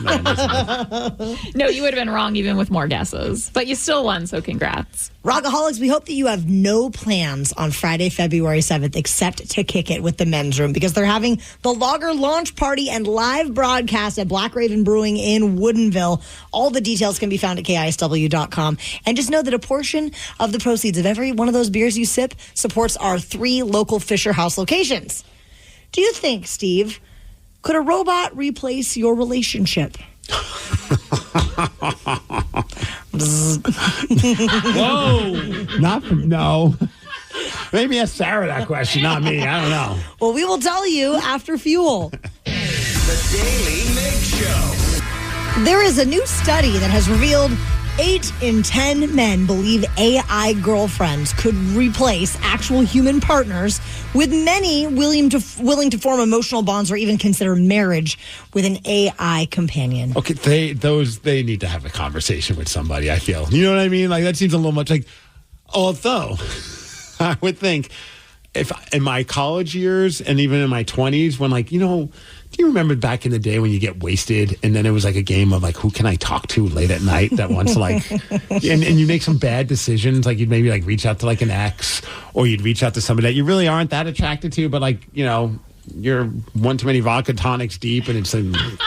S8: No, Elizabeth.
S4: No, you would have been wrong even with more guesses, but you still won, so congrats.
S7: Rockaholics, we hope that you have no plans on Friday, February 7th, except to kick it with the men's room, because they're having the lager launch party and live broadcast at Black Raven Brewing in Woodinville. All the details can be found at KISW.com. And just know that a portion of the proceeds of every one of those beers you sip supports our 3 local Fisher House locations. Do you think, Steve, could a robot replace your relationship?
S8: Whoa. No. Maybe ask Sarah that question, not me. I don't know.
S7: Well, we will tell you after Fuel.
S5: The Daily Migs Show.
S7: There is a new study that has revealed 8 in 10 men believe AI girlfriends could replace actual human partners, with many willing to form emotional bonds or even consider marriage with an AI companion.
S8: Okay, they need to have a conversation with somebody, I feel. You know what I mean? Like, that seems a little much like, although I would think if in my college years and even in my 20s when, like, you know, do you remember back in the day when you get wasted and then it was like a game of like, who can I talk to late at night that wants to like, and you make some bad decisions. Like you'd maybe like reach out to like an ex, or you'd reach out to somebody that you really aren't that attracted to, but like, you know, you're one too many vodka tonics deep and it's like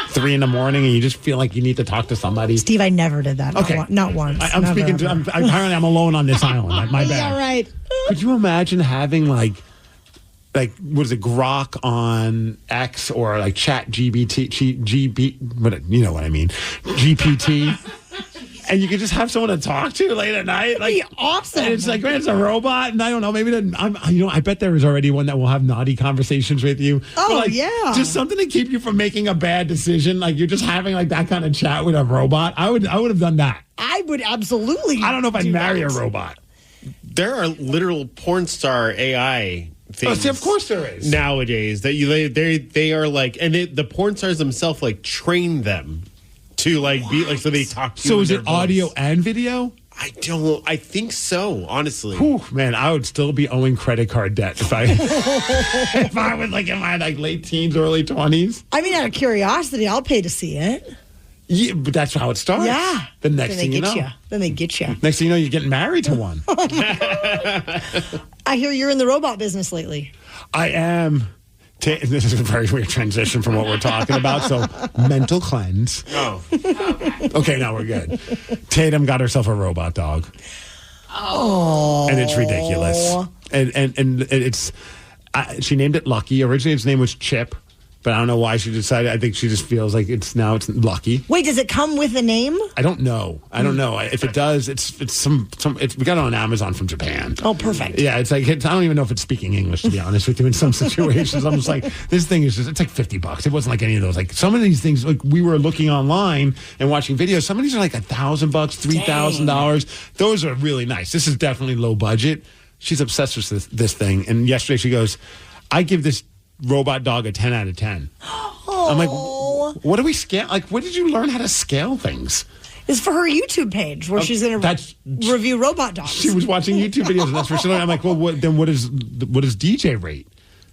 S8: 3 a.m. and you just feel like you need to talk to somebody.
S7: Steve, I never did that.
S8: Okay.
S7: Not once.
S8: Apparently I'm alone on this island. My bad.
S7: Yeah, right.
S8: Could you imagine having like what is it, Grok on X or like Chat you know what I mean, GPT, and you could just have someone to talk to late at night. Like,
S7: that'd be awesome.
S8: And it's like, man, it's a robot, and I don't know, maybe I bet there is already one that will have naughty conversations with you.
S7: Oh,
S8: like,
S7: yeah.
S8: just something to keep you from making a bad decision. Like you're just having like that kind of chat with a robot. I would have done that.
S7: I would absolutely.
S8: I don't know if I'd marry a robot.
S21: There are literal porn star AI things.
S8: Oh, see, of course there is.
S21: Nowadays that they are like, and the porn stars themselves like train them to like be like, so they talk to you.
S8: So is it audio and video?
S21: I think so, honestly.
S8: Whew, man, I would still be owing credit card debt if I if I was like in my like late teens, early 20s.
S7: I mean, out of curiosity, I'll pay to see it.
S8: Yeah, but that's how it starts.
S7: Yeah.
S8: The next thing you know.
S7: Then they get you.
S8: Next thing you know, you're getting married to one.
S7: I hear you're in the robot business lately.
S8: I am. This is a very weird transition from what we're talking about. So, mental cleanse.
S21: Oh.
S8: Okay, now we're good. Tatum got herself a robot dog.
S7: Oh.
S8: And it's ridiculous. And it's, she named it Lucky. Originally, its name was Chip. But I don't know why she decided. I think she just feels like it's Lucky.
S7: Wait, does it come with a name?
S8: I don't know. If it does, it's we got it on Amazon from Japan.
S7: Oh, perfect.
S8: Yeah, it's like I don't even know if it's speaking English, to be honest with you. In some situations, I'm just like, this thing is it's like $50. It wasn't like any of those. Like some of these things, like we were looking online and watching videos. Some of these are like $1,000, $3,000. Those are really nice. This is definitely low budget. She's obsessed with this thing. And yesterday she goes, I give this robot dog a 10 out of 10.
S7: Oh.
S8: I'm like, what do we scale? Like, where did you learn how to scale things?
S7: It's for her YouTube page where she's going to review robot dogs.
S8: She was watching YouTube videos and that's where she learned. I'm like, well, what does DJ rate?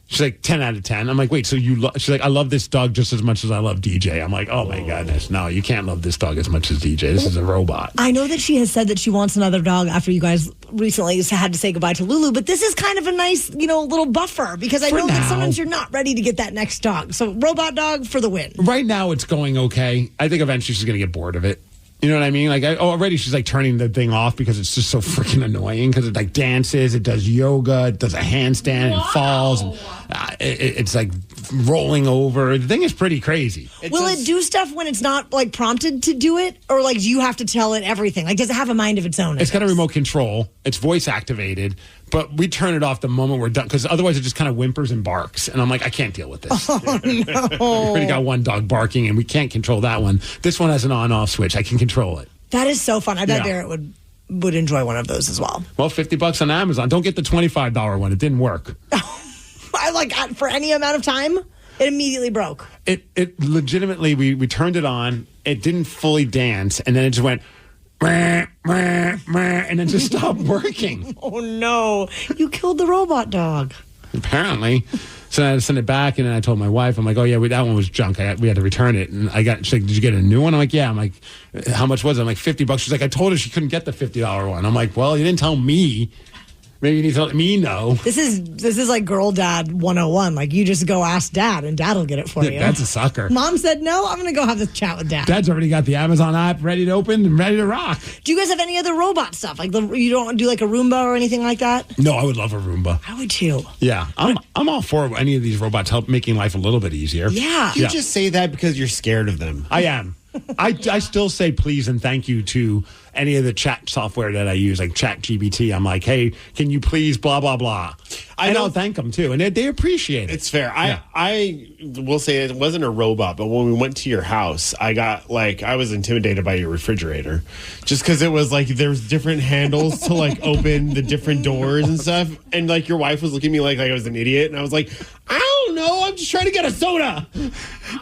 S8: She's like 10 out of 10. I'm like, wait, so she's like, I love this dog just as much as I love DJ. I'm like, oh my goodness, no, you can't love this dog as much as DJ. This is a robot.
S7: I know that she has said that she wants another dog after you guys recently had to say goodbye to Lulu, but this is kind of a nice, little buffer because I know that sometimes you're not ready to get that next dog. So robot dog for the win.
S8: Right now it's going okay. I think eventually she's going to get bored of it. You know what I mean? Like already she's like turning the thing off because it's just so freaking annoying because it like dances, it does yoga, it does a handstand and falls. And, it's like rolling over. The thing is pretty crazy.
S7: Will it do stuff when it's not like prompted to do it? Or like do you have to tell it everything? Like does it have a mind of its own?
S8: It's got a remote control. It's voice activated. But we turn it off the moment we're done because otherwise it just kind of whimpers and barks. And I'm like, I can't deal with this.
S7: Oh, no.
S8: We already got one dog barking and we can't control that one. This one has an on-off switch. I can control it.
S7: That is so fun. I bet Barrett would would enjoy one of those as well.
S8: Well, $50 on Amazon. Don't get the $25 one. It didn't work.
S7: For any amount of time, it immediately broke.
S8: It legitimately, we turned it on. It didn't fully dance, and then it just went, and then just stopped working.
S7: Oh, no. You killed the robot dog.
S8: Apparently. So I had to send it back, and then I told my wife, I'm like, oh, yeah, that one was junk. We had to return it. And she's like, did you get a new one? I'm like, yeah. I'm like, how much was it? I'm like, $50. She's like, I told her she couldn't get the $50 one. I'm like, well, you didn't tell me. Maybe you need to let me know.
S7: This is like girl dad 101. Like, you just go ask dad, and dad will get it for you.
S8: That's a sucker.
S7: Mom said no. I'm going to go have this chat with dad.
S8: Dad's already got the Amazon app ready to open and ready to rock.
S7: Do you guys have any other robot stuff? Like, you don't do like a Roomba or anything like that?
S8: No, I would love a Roomba.
S7: I would too.
S8: Yeah, I'm all for any of these robots help making life a little bit easier.
S7: Yeah.
S21: You just say that because you're scared of them.
S8: I am. I still say please and thank you to any of the chat software that I use, like ChatGPT. I'm like, hey, can you please blah, blah, blah. I'll thank them, too. And they appreciate it.
S21: It's fair. Yeah. I will say it wasn't a robot, but when we went to your house, I was intimidated by your refrigerator. Just because it was like there's different handles to like open the different doors and stuff. And like your wife was looking at me like I was an idiot. And I was like, I don't know. I'm just trying to get a soda.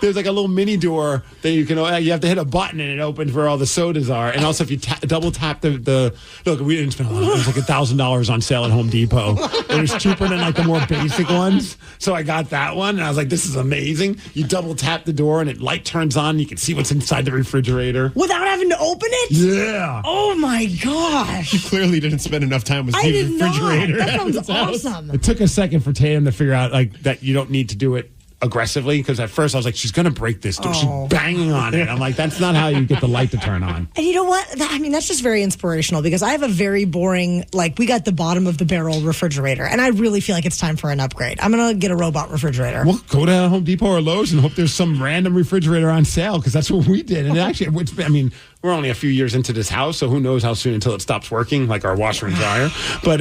S8: There's like a little mini door that you have to hit a button and it opens where all the sodas are. And also if you double tap the look, we didn't spend a lot. It was like $1,000 on sale at Home Depot. It was cheaper than like the more basic ones. So I got that one and I was like, this is amazing. You double tap the door and light turns on and you can see what's inside the refrigerator.
S7: Without having to open it?
S8: Yeah.
S7: Oh my gosh.
S21: You clearly didn't spend enough time with the refrigerator.
S7: That sounds awesome.
S8: It took a second for Tatum to figure out like that you don't need to do it aggressively, because at first I was like, she's going to break this door. She's banging on it. I'm like, that's not how you get the light to turn on.
S7: And you know what? That's just very inspirational, because I have a very boring, we got the bottom of the barrel refrigerator, and I really feel like it's time for an upgrade. I'm going to get a robot refrigerator.
S8: Well, go to Home Depot or Lowe's and hope there's some random refrigerator on sale, because that's what we did. And actually, we're only a few years into this house, so who knows how soon until it stops working, like our washer and dryer. But,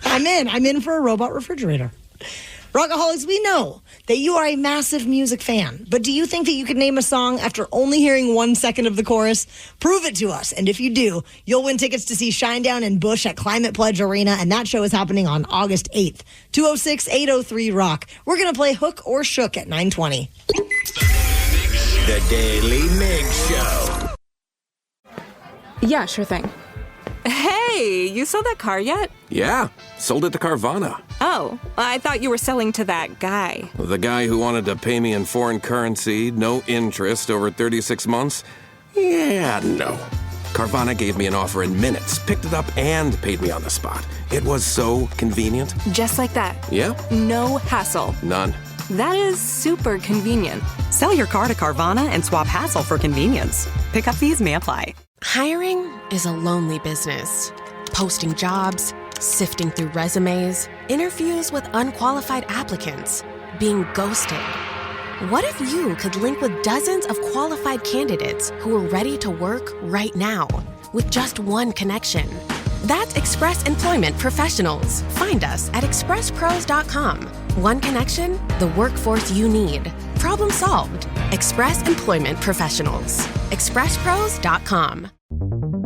S7: I'm in for a robot refrigerator. Rockaholics, we know that you are a massive music fan, but do you think that you could name a song after only hearing 1 second of the chorus? Prove it to us, and if you do, you'll win tickets to see Shinedown and Bush at Climate Pledge Arena, and that show is happening on August 8th. 206-803-ROCK. We're going to play Hook or Shook at 9:20.
S5: The Daily Migs Show.
S3: Yeah, sure thing. Hey, you sold that car yet?
S25: Yeah, sold it to Carvana.
S3: Oh, I thought you were selling to that guy.
S25: The guy who wanted to pay me in foreign currency, no interest, over 36 months? Yeah, no. Carvana gave me an offer in minutes, picked it up, and paid me on the spot. It was so convenient.
S3: Just like that.
S25: Yeah.
S3: No hassle.
S25: None.
S3: That is super convenient.
S20: Sell your car to Carvana and swap hassle for convenience. Pickup fees may apply.
S6: Hiring is a lonely business. Posting jobs, sifting through resumes, interviews with unqualified applicants, being ghosted. What if you could link with dozens of qualified candidates who are ready to work right now with just one connection? That's Express Employment Professionals. Find us at expresspros.com. One connection, the workforce you need. Problem solved. Express Employment Professionals. expresspros.com.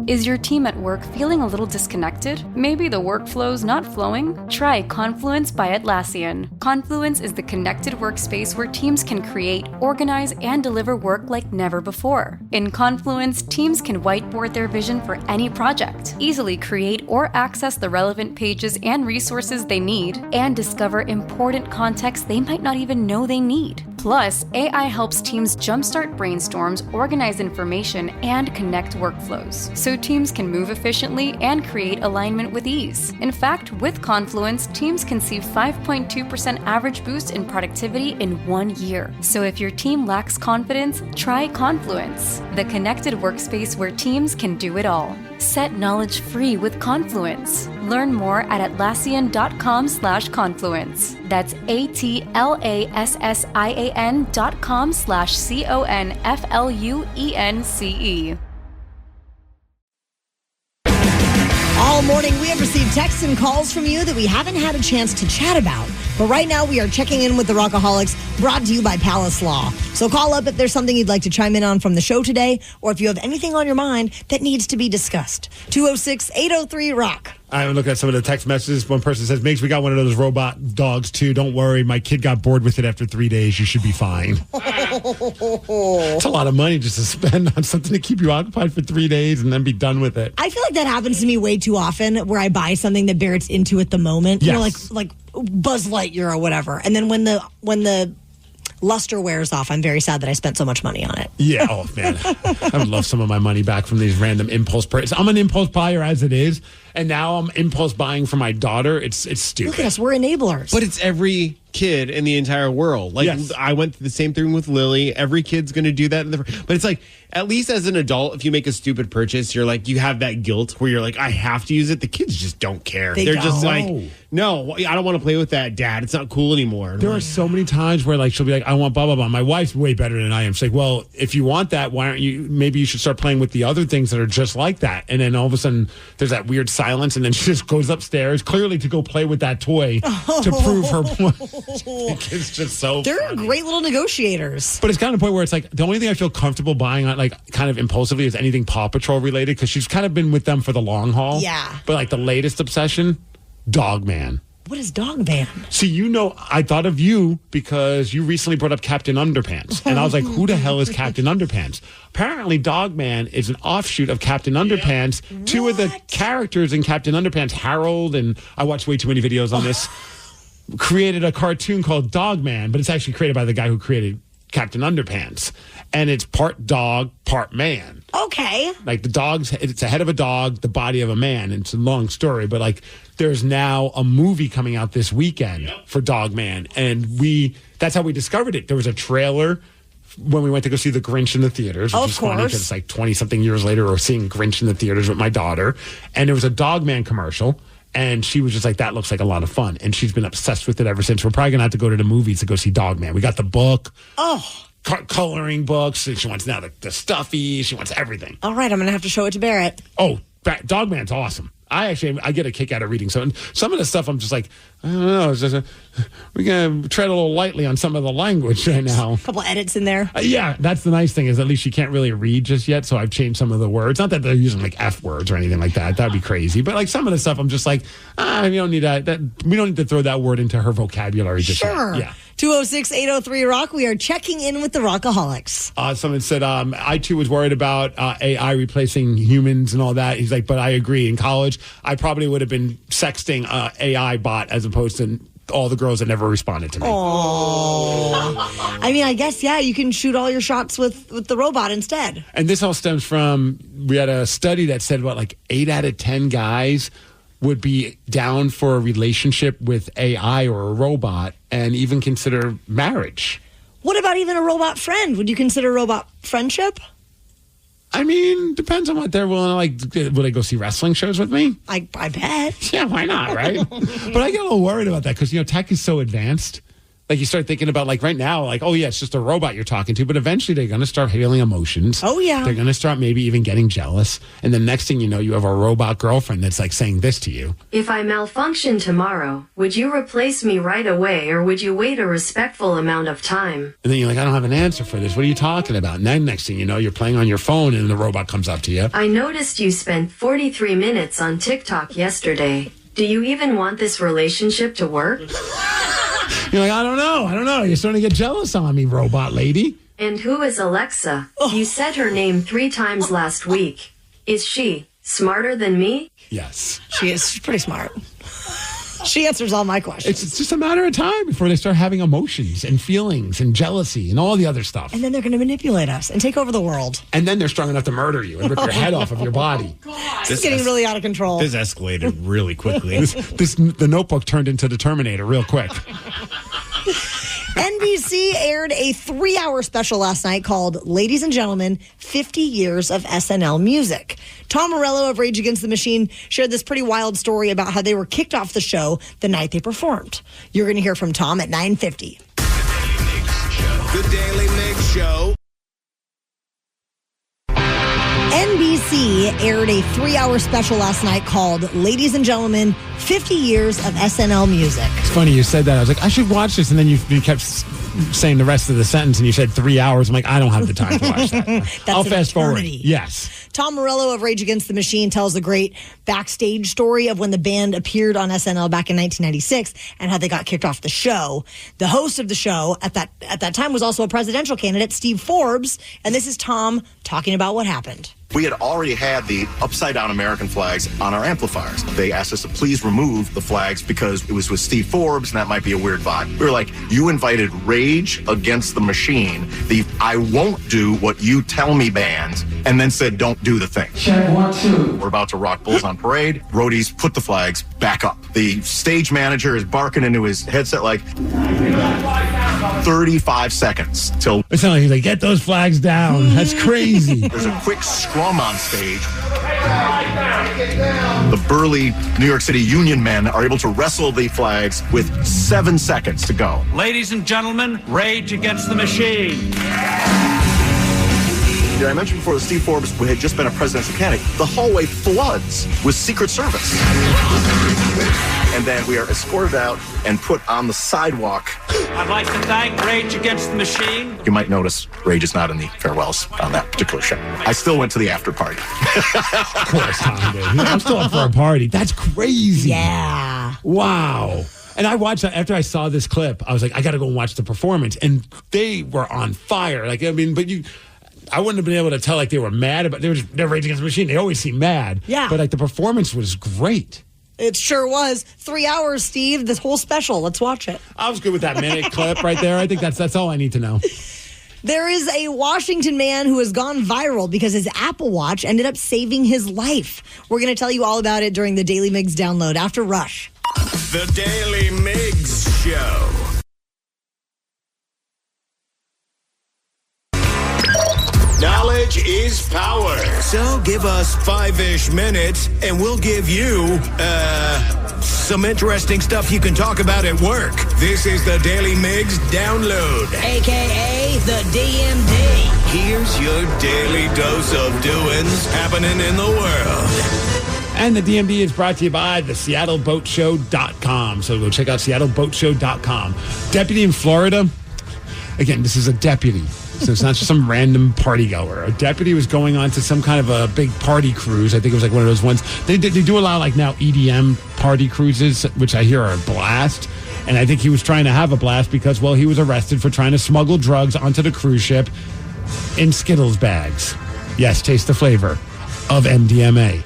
S17: Is your team at work feeling a little disconnected? Maybe the workflow's not flowing? Try Confluence by Atlassian. Confluence is the connected workspace where teams can create, organize, and deliver work like never before. In Confluence, teams can whiteboard their vision for any project, easily create or access the relevant pages and resources they need, and discover important context they might not even know they need. Plus, AI helps teams jumpstart brainstorms, organize information, and connect workflows, so teams can move efficiently and create alignment with ease. In fact, with Confluence, teams can see 5.2% average boost in productivity in 1 year. So if your team lacks confidence, try Confluence, the connected workspace where teams can do it all. Set knowledge free with Confluence. Learn more at Atlassian.com/confluence. That's ATLASSIAN.com/CONFLUENCE.
S7: All morning, we have received texts and calls from you that we haven't had a chance to chat about. But right now, we are checking in with the Rockaholics, brought to you by Palace Law. So call up if there's something you'd like to chime in on from the show today, or if you have anything on your mind that needs to be discussed. 206-803-ROCK.
S8: I'm looking at some of the text messages. One person says, Migs, we got one of those robot dogs, too. Don't worry. My kid got bored with it after 3 days. You should be fine. It's a lot of money just to spend on something to keep you occupied for 3 days and then be done with it.
S7: I feel like that happens to me way too often, where I buy something that Barrett's into at the moment.
S8: Yes.
S7: You know, like Buzz Lightyear or whatever. And then when the luster wears off, I'm very sad that I spent so much money on it.
S8: Yeah, oh man. I would love some of my money back from these random impulse purchases. I'm an impulse buyer as it is, and now I'm impulse buying for my daughter. It's stupid.
S7: Look at us, we're enablers.
S21: But it's every kid in the entire world. Like,
S8: yes.
S21: I went through the same thing with Lily. Every kid's going to do that. But it's like, at least as an adult, if you make a stupid purchase, you're like, you have that guilt where you're like, I have to use it. The kids just don't care. They're just like, no, I don't want to play with that, Dad. It's not cool anymore.
S8: There are so many times where, like, she'll be like, I want blah, blah, blah. My wife's way better than I am. She's like, well, if you want that, why aren't you, maybe you should start playing with the other things that are just like that. And then all of a sudden, there's that weird silence, and then she just goes upstairs, clearly to go play with that toy to prove her point. It's just so
S7: They're
S8: funny.
S7: great little negotiators.
S8: But it's kind of a point where it's like, the only thing I feel comfortable buying on, like, kind of impulsively is anything Paw Patrol related, because she's kind of been with them for the long haul.
S7: Yeah.
S8: But, like, the latest obsession, Dog Man.
S7: What is Dog Man?
S8: See, you know, I thought of you because you recently brought up Captain Underpants. And I was like, who the hell is Captain Underpants? Apparently, Dog Man is an offshoot of Captain Underpants. What? Two of the characters in Captain Underpants, Harold, and I watched way too many videos on this, created a cartoon called Dog Man, but it's actually created by the guy who created Captain Underpants. And it's part dog, part man.
S7: Okay.
S8: Like, the dog's, it's a head of a dog, the body of a man. And it's a long story, but, like, there's now a movie coming out this weekend for Dog Man. And that's how we discovered it. There was a trailer when we went to go see The Grinch in the theaters, which is funny because it's like 20-something years later, we're seeing Grinch in the theaters with my daughter. And there was a Dog Man commercial. And she was just like, that looks like a lot of fun. And she's been obsessed with it ever since. We're probably going to have to go to the movies to go see Dog Man. We got the book. Coloring books. She wants now the stuffy. She wants everything.
S7: All right, I'm going to have to show it to Barrett.
S8: Oh, Dog Man's awesome. I get a kick out of reading some of the stuff. I'm just like, I don't know. It's just we're going to tread a little lightly on some of the language right now.
S7: A couple edits in there.
S8: Yeah, that's the nice thing is at least she can't really read just yet. So I've changed some of the words. Not that they're using like F words or anything like that. That'd be crazy. But like some of the stuff, I'm just like, we don't need that. We don't need to throw that word into her vocabulary just
S7: sure.
S8: yet. Yeah.
S7: 206-803-ROCK. We are checking in with the Rockaholics.
S8: Someone said, I too was worried about AI replacing humans and all that. He's like, but I agree. In college, I probably would have been sexting AI bot as opposed to all the girls that never responded to me.
S7: Oh, I mean, I guess, yeah, you can shoot all your shots with the robot instead.
S8: And this all stems from, we had a study that said, like 8 out of 10 guys would be down for a relationship with AI or a robot and even consider marriage.
S7: What about even a robot friend? Would you consider robot friendship?
S8: I mean, depends on what they're willing to like. Will they go see wrestling shows with me?
S7: I bet.
S8: Yeah, why not, right? But I get a little worried about that because, tech is so advanced. Like, you start thinking about, like, right now, like, oh, yeah, it's just a robot you're talking to. But eventually they're going to start feeling emotions.
S7: Oh, yeah.
S8: They're going to start maybe even getting jealous. And then next thing you know, you have a robot girlfriend that's, like, saying this to you.
S1: If I malfunction tomorrow, would you replace me right away or would you wait a respectful amount of time?
S8: And then you're like, I don't have an answer for this. What are you talking about? And then next thing you know, you're playing on your phone and the robot comes up to you.
S1: I noticed you spent 43 minutes on TikTok yesterday. Do you even want this relationship to work?
S8: You're like, I don't know. You're starting to get jealous on me, robot lady.
S1: And who is Alexa? You said her name 3 times last week. Is she smarter than me?
S8: Yes.
S7: She is. She's pretty smart. She answers all my questions.
S8: It's just a matter of time before they start having emotions and feelings and jealousy and all the other stuff.
S7: And then they're going to manipulate us and take over the world.
S8: And then they're strong enough to murder you and rip your head off of your body.
S7: This is getting really out of control.
S21: This escalated really quickly.
S8: The Notebook turned into the Terminator real quick.
S7: NBC aired a 3-hour special last night called Ladies and Gentlemen, 50 Years of SNL Music. Tom Morello of Rage Against the Machine shared this pretty wild story about how they were kicked off the show the night they performed. You're going to hear from Tom at 9:50.
S5: The Daily Migs Show.
S7: NBC aired a 3-hour special last night called Ladies and Gentlemen, 50 Years of SNL Music.
S8: It's funny you said that. I was like, I should watch this. And then you kept saying the rest of the sentence and you said 3 hours. I'm like, I don't have the time to watch that. I'll fast forward. Yes.
S7: Tom Morello of Rage Against the Machine tells a great backstage story of when the band appeared on SNL back in 1996 and how they got kicked off the show. The host of the show at that time was also a presidential candidate, Steve Forbes, and this is Tom talking about what happened.
S9: We had already had the upside-down American flags on our amplifiers. They asked us to please remove the flags because it was with Steve Forbes, and that might be a weird vibe. We were like, you invited Rage Against the Machine, the I won't do what you tell me band, and then said, don't do the thing.
S10: Check 1, 2.
S9: We're about to rock Bulls on Parade. Roadies put the flags back up. The stage manager is barking into his headset like 35 seconds till...
S8: It's not like he's like, get those flags down. That's crazy.
S9: There's a quick scrum on stage. The burly New York City Union men are able to wrestle the flags with 7 seconds to go.
S11: Ladies and gentlemen, Rage Against the Machine.
S9: I mentioned before that Steve Forbes had just been a presidential candidate. The hallway floods with Secret Service. And then we are escorted out and put on the sidewalk.
S11: I'd like to thank Rage Against the Machine.
S9: You might notice Rage is not in the farewells on that particular show. I still went to the after party.
S8: Of course, Tom did. I'm still up for a party. That's crazy.
S7: Yeah.
S8: Wow. And I watched that after I saw this clip. I was like, I got to go and watch the performance. And they were on fire. Like, I mean, but I wouldn't have been able to tell like they were mad, but they're Rage Against the Machine. They always seem mad.
S7: Yeah.
S8: But like the performance was great.
S7: It sure was. 3 hours, Steve. This whole special. Let's watch it.
S8: I was good with that minute clip right there. I think that's all I need to know.
S7: There is a Washington man who has gone viral because his Apple Watch ended up saving his life. We're going to tell you all about it during the Daily Migs download after Rush.
S5: The Daily Migs Show. Knowledge is power. So give us 5-ish minutes and we'll give you, some interesting stuff you can talk about at work. This is the Daily Migs Download.
S7: AKA the DMD.
S5: Here's your daily dose of doings happening in the world.
S8: And the DMD is brought to you by the SeattleBoatShow.com. So go check out SeattleBoatShow.com. Deputy in Florida. Again, this is a deputy. So it's not just some random party goer. A deputy was going on to some kind of a big party cruise. I think it was like one of those ones. They do a lot of like now EDM party cruises, which I hear are a blast. And I think he was trying to have a blast because, well, he was arrested for trying to smuggle drugs onto the cruise ship in Skittles bags. Yes, taste the flavor of MDMA.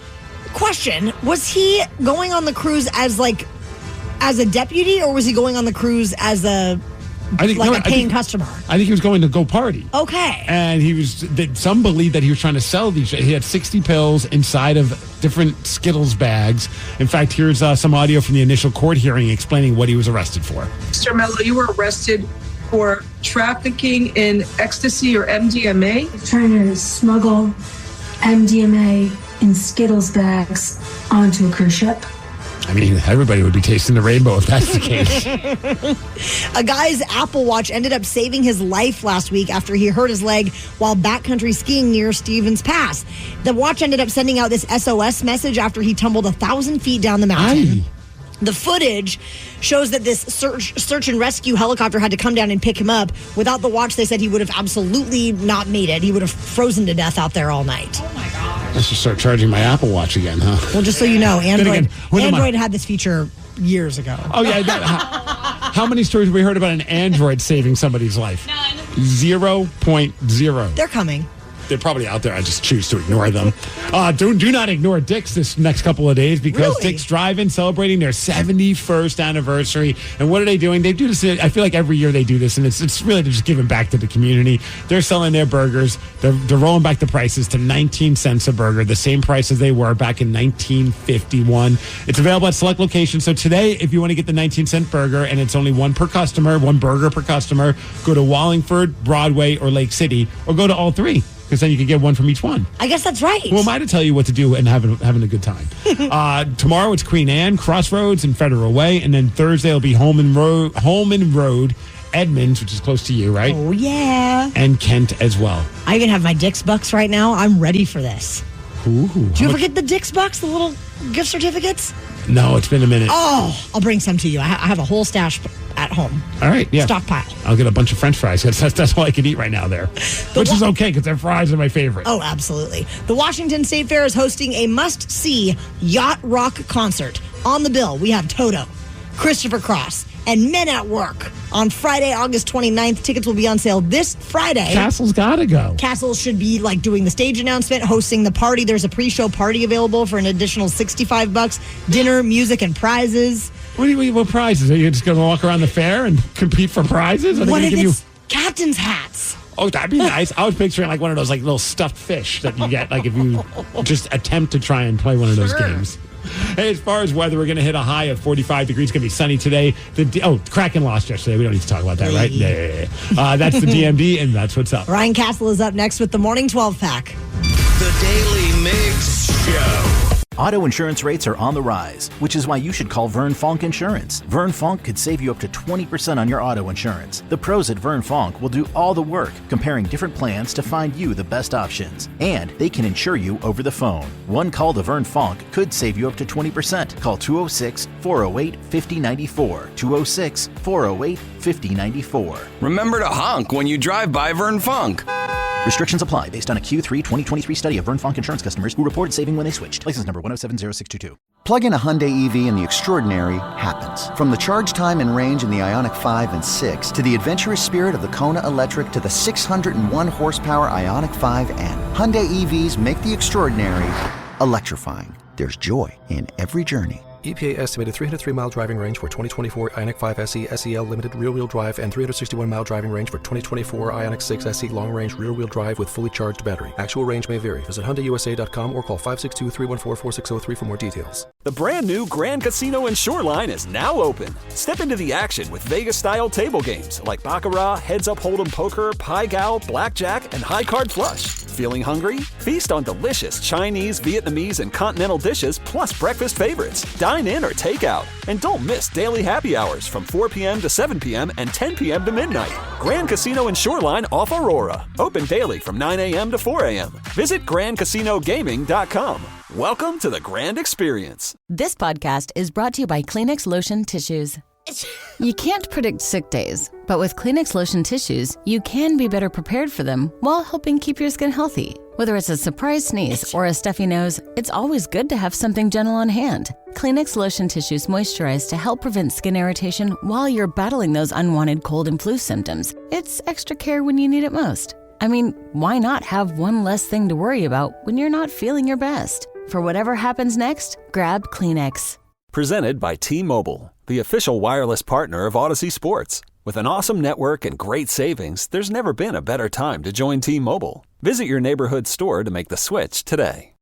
S7: Question, was he going on the cruise as a deputy, or was he going on the cruise as a paying customer?
S8: I think he was going to go party.
S7: Okay.
S8: And some believe that he was trying to sell these. He had 60 pills inside of different Skittles bags. In fact, here's some audio from the initial court hearing explaining what he was arrested for.
S12: Mr. Mello, you were arrested for trafficking in ecstasy or MDMA.
S13: Trying to smuggle MDMA in Skittles bags onto a cruise ship.
S8: I mean, everybody would be tasting the rainbow if that's the case.
S7: A guy's Apple Watch ended up saving his life last week after he hurt his leg while backcountry skiing near Stevens Pass. The watch ended up sending out this SOS message after he tumbled 1,000 feet down the mountain. The footage shows that this search and rescue helicopter had to come down and pick him up. Without the watch, they said he would have absolutely not made it. He would have frozen to death out there all night.
S4: Oh, my gosh.
S8: I should start charging my Apple Watch again, huh?
S7: Well, just so you know, Android
S8: again,
S7: had this feature years ago.
S8: Oh, yeah. How many stories have we heard about an Android saving somebody's life?
S4: None.
S8: 0.0.
S7: They're coming.
S8: They're probably out there. I just choose to ignore them. Do not ignore Dick's this next couple of days because Dick's Drive-In celebrating their 71st anniversary. And what are they doing? They do this. I feel like every year they do this, and it's really just giving back to the community. They're selling their burgers. They're rolling back the prices to 19 cents a burger, the same price as they were back in 1951. It's available at select locations. So today, if you want to get the 19-cent burger, and it's only one burger per customer, go to Wallingford, Broadway, or Lake City, or go to all three. Because then you can get one from each one.
S7: I guess that's right.
S8: Who am I to tell you what to do and having a good time? Tomorrow it's Queen Anne, Crossroads, and Federal Way. And then Thursday it'll be Holman Road, Edmonds, which is close to you, right?
S7: Oh, yeah.
S8: And Kent as well.
S7: I even have my Dick's Bucks right now. I'm ready for this. Do you ever get the Dick's box, the little gift certificates?
S8: No, it's been a minute.
S7: Oh, I'll bring some to you. I have a whole stash at home.
S8: All right, yeah.
S7: Stockpile.
S8: I'll get a bunch of French fries. That's all I can eat right now there. Which is okay because their fries are my favorite.
S7: Oh, absolutely. The Washington State Fair is hosting a must-see yacht rock concert. On the bill, we have Toto, Christopher Cross, and Men at Work. On Friday, August 29th, tickets will be on sale this Friday.
S8: Castle's got to go.
S7: Castle should be doing the stage announcement, hosting the party. There's a pre-show party available for an additional $65. Dinner, music, and prizes.
S8: What prizes? Are you just going to walk around the fair and compete for prizes?
S7: What if it's captain's hats?
S8: Oh, that'd be nice. I was picturing one of those little stuffed fish that you get if you just attempt to try and play one of those games. Hey, as far as weather, we're going to hit a high of 45 degrees. It's going to be sunny today. Kraken lost yesterday. We don't need to talk about that, right? Yeah. That's the DMD, and that's what's up.
S7: Ryan Castle is up next with the Morning 12 Pack.
S5: The Daly Migs Show.
S10: Auto insurance rates are on the rise, which is why you should call Vern Fonk Insurance. Vern Fonk could save you up to 20% on your auto insurance. The pros at Vern Fonk will do all the work, comparing different plans to find you the best options. And they can insure you over the phone. One call to Vern Fonk could save you up to 20%. Call 206-408-5094. 206-408-5094.
S16: Remember to honk when you drive by Vern Fonk.
S10: Restrictions apply based on a Q3 2023 study of Vern Fonk Insurance customers who reported saving when they switched. License number 1070622.
S18: Plug in a Hyundai EV and the extraordinary happens. From the charge time and range in the Ioniq 5 and 6 to the adventurous spirit of the Kona Electric to the 601 horsepower Ioniq 5N. Hyundai EVs make the extraordinary electrifying. There's joy in every journey.
S19: EPA estimated 303-mile driving range for 2024 Ioniq 5 SE SEL Limited rear-wheel drive and 361-mile driving range for 2024 Ioniq 6 SE long-range rear-wheel drive with fully charged battery. Actual range may vary. Visit HyundaiUSA.com or call 562-314-4603 for more details.
S27: The brand new Grand Casino and Shoreline is now open. Step into the action with Vegas-style table games like Baccarat, Heads Up Hold'em Poker, Pai Gow, Blackjack, and High Card Flush. Feeling hungry? Feast on delicious Chinese, Vietnamese, and continental dishes plus breakfast favorites. Dine in or take out. And don't miss daily happy hours from 4 p.m. to 7 p.m. and 10 p.m. to midnight. Grand Casino and Shoreline off Aurora. Open daily from 9 a.m. to 4 a.m. Visit GrandCasinoGaming.com. Welcome to the Grand Experience.
S22: This podcast is brought to you by Kleenex Lotion Tissues. You can't predict sick days, but with Kleenex Lotion Tissues, you can be better prepared for them while helping keep your skin healthy. Whether it's a surprise sneeze or a stuffy nose, it's always good to have something gentle on hand. Kleenex Lotion Tissues moisturize to help prevent skin irritation while you're battling those unwanted cold and flu symptoms. It's extra care when you need it most. I mean, why not have one less thing to worry about when you're not feeling your best? For whatever happens next, grab Kleenex.
S27: Presented by T-Mobile, the official wireless partner of Odyssey Sports. With an awesome network and great savings, there's never been a better time to join T-Mobile. Visit your neighborhood store to make the switch today.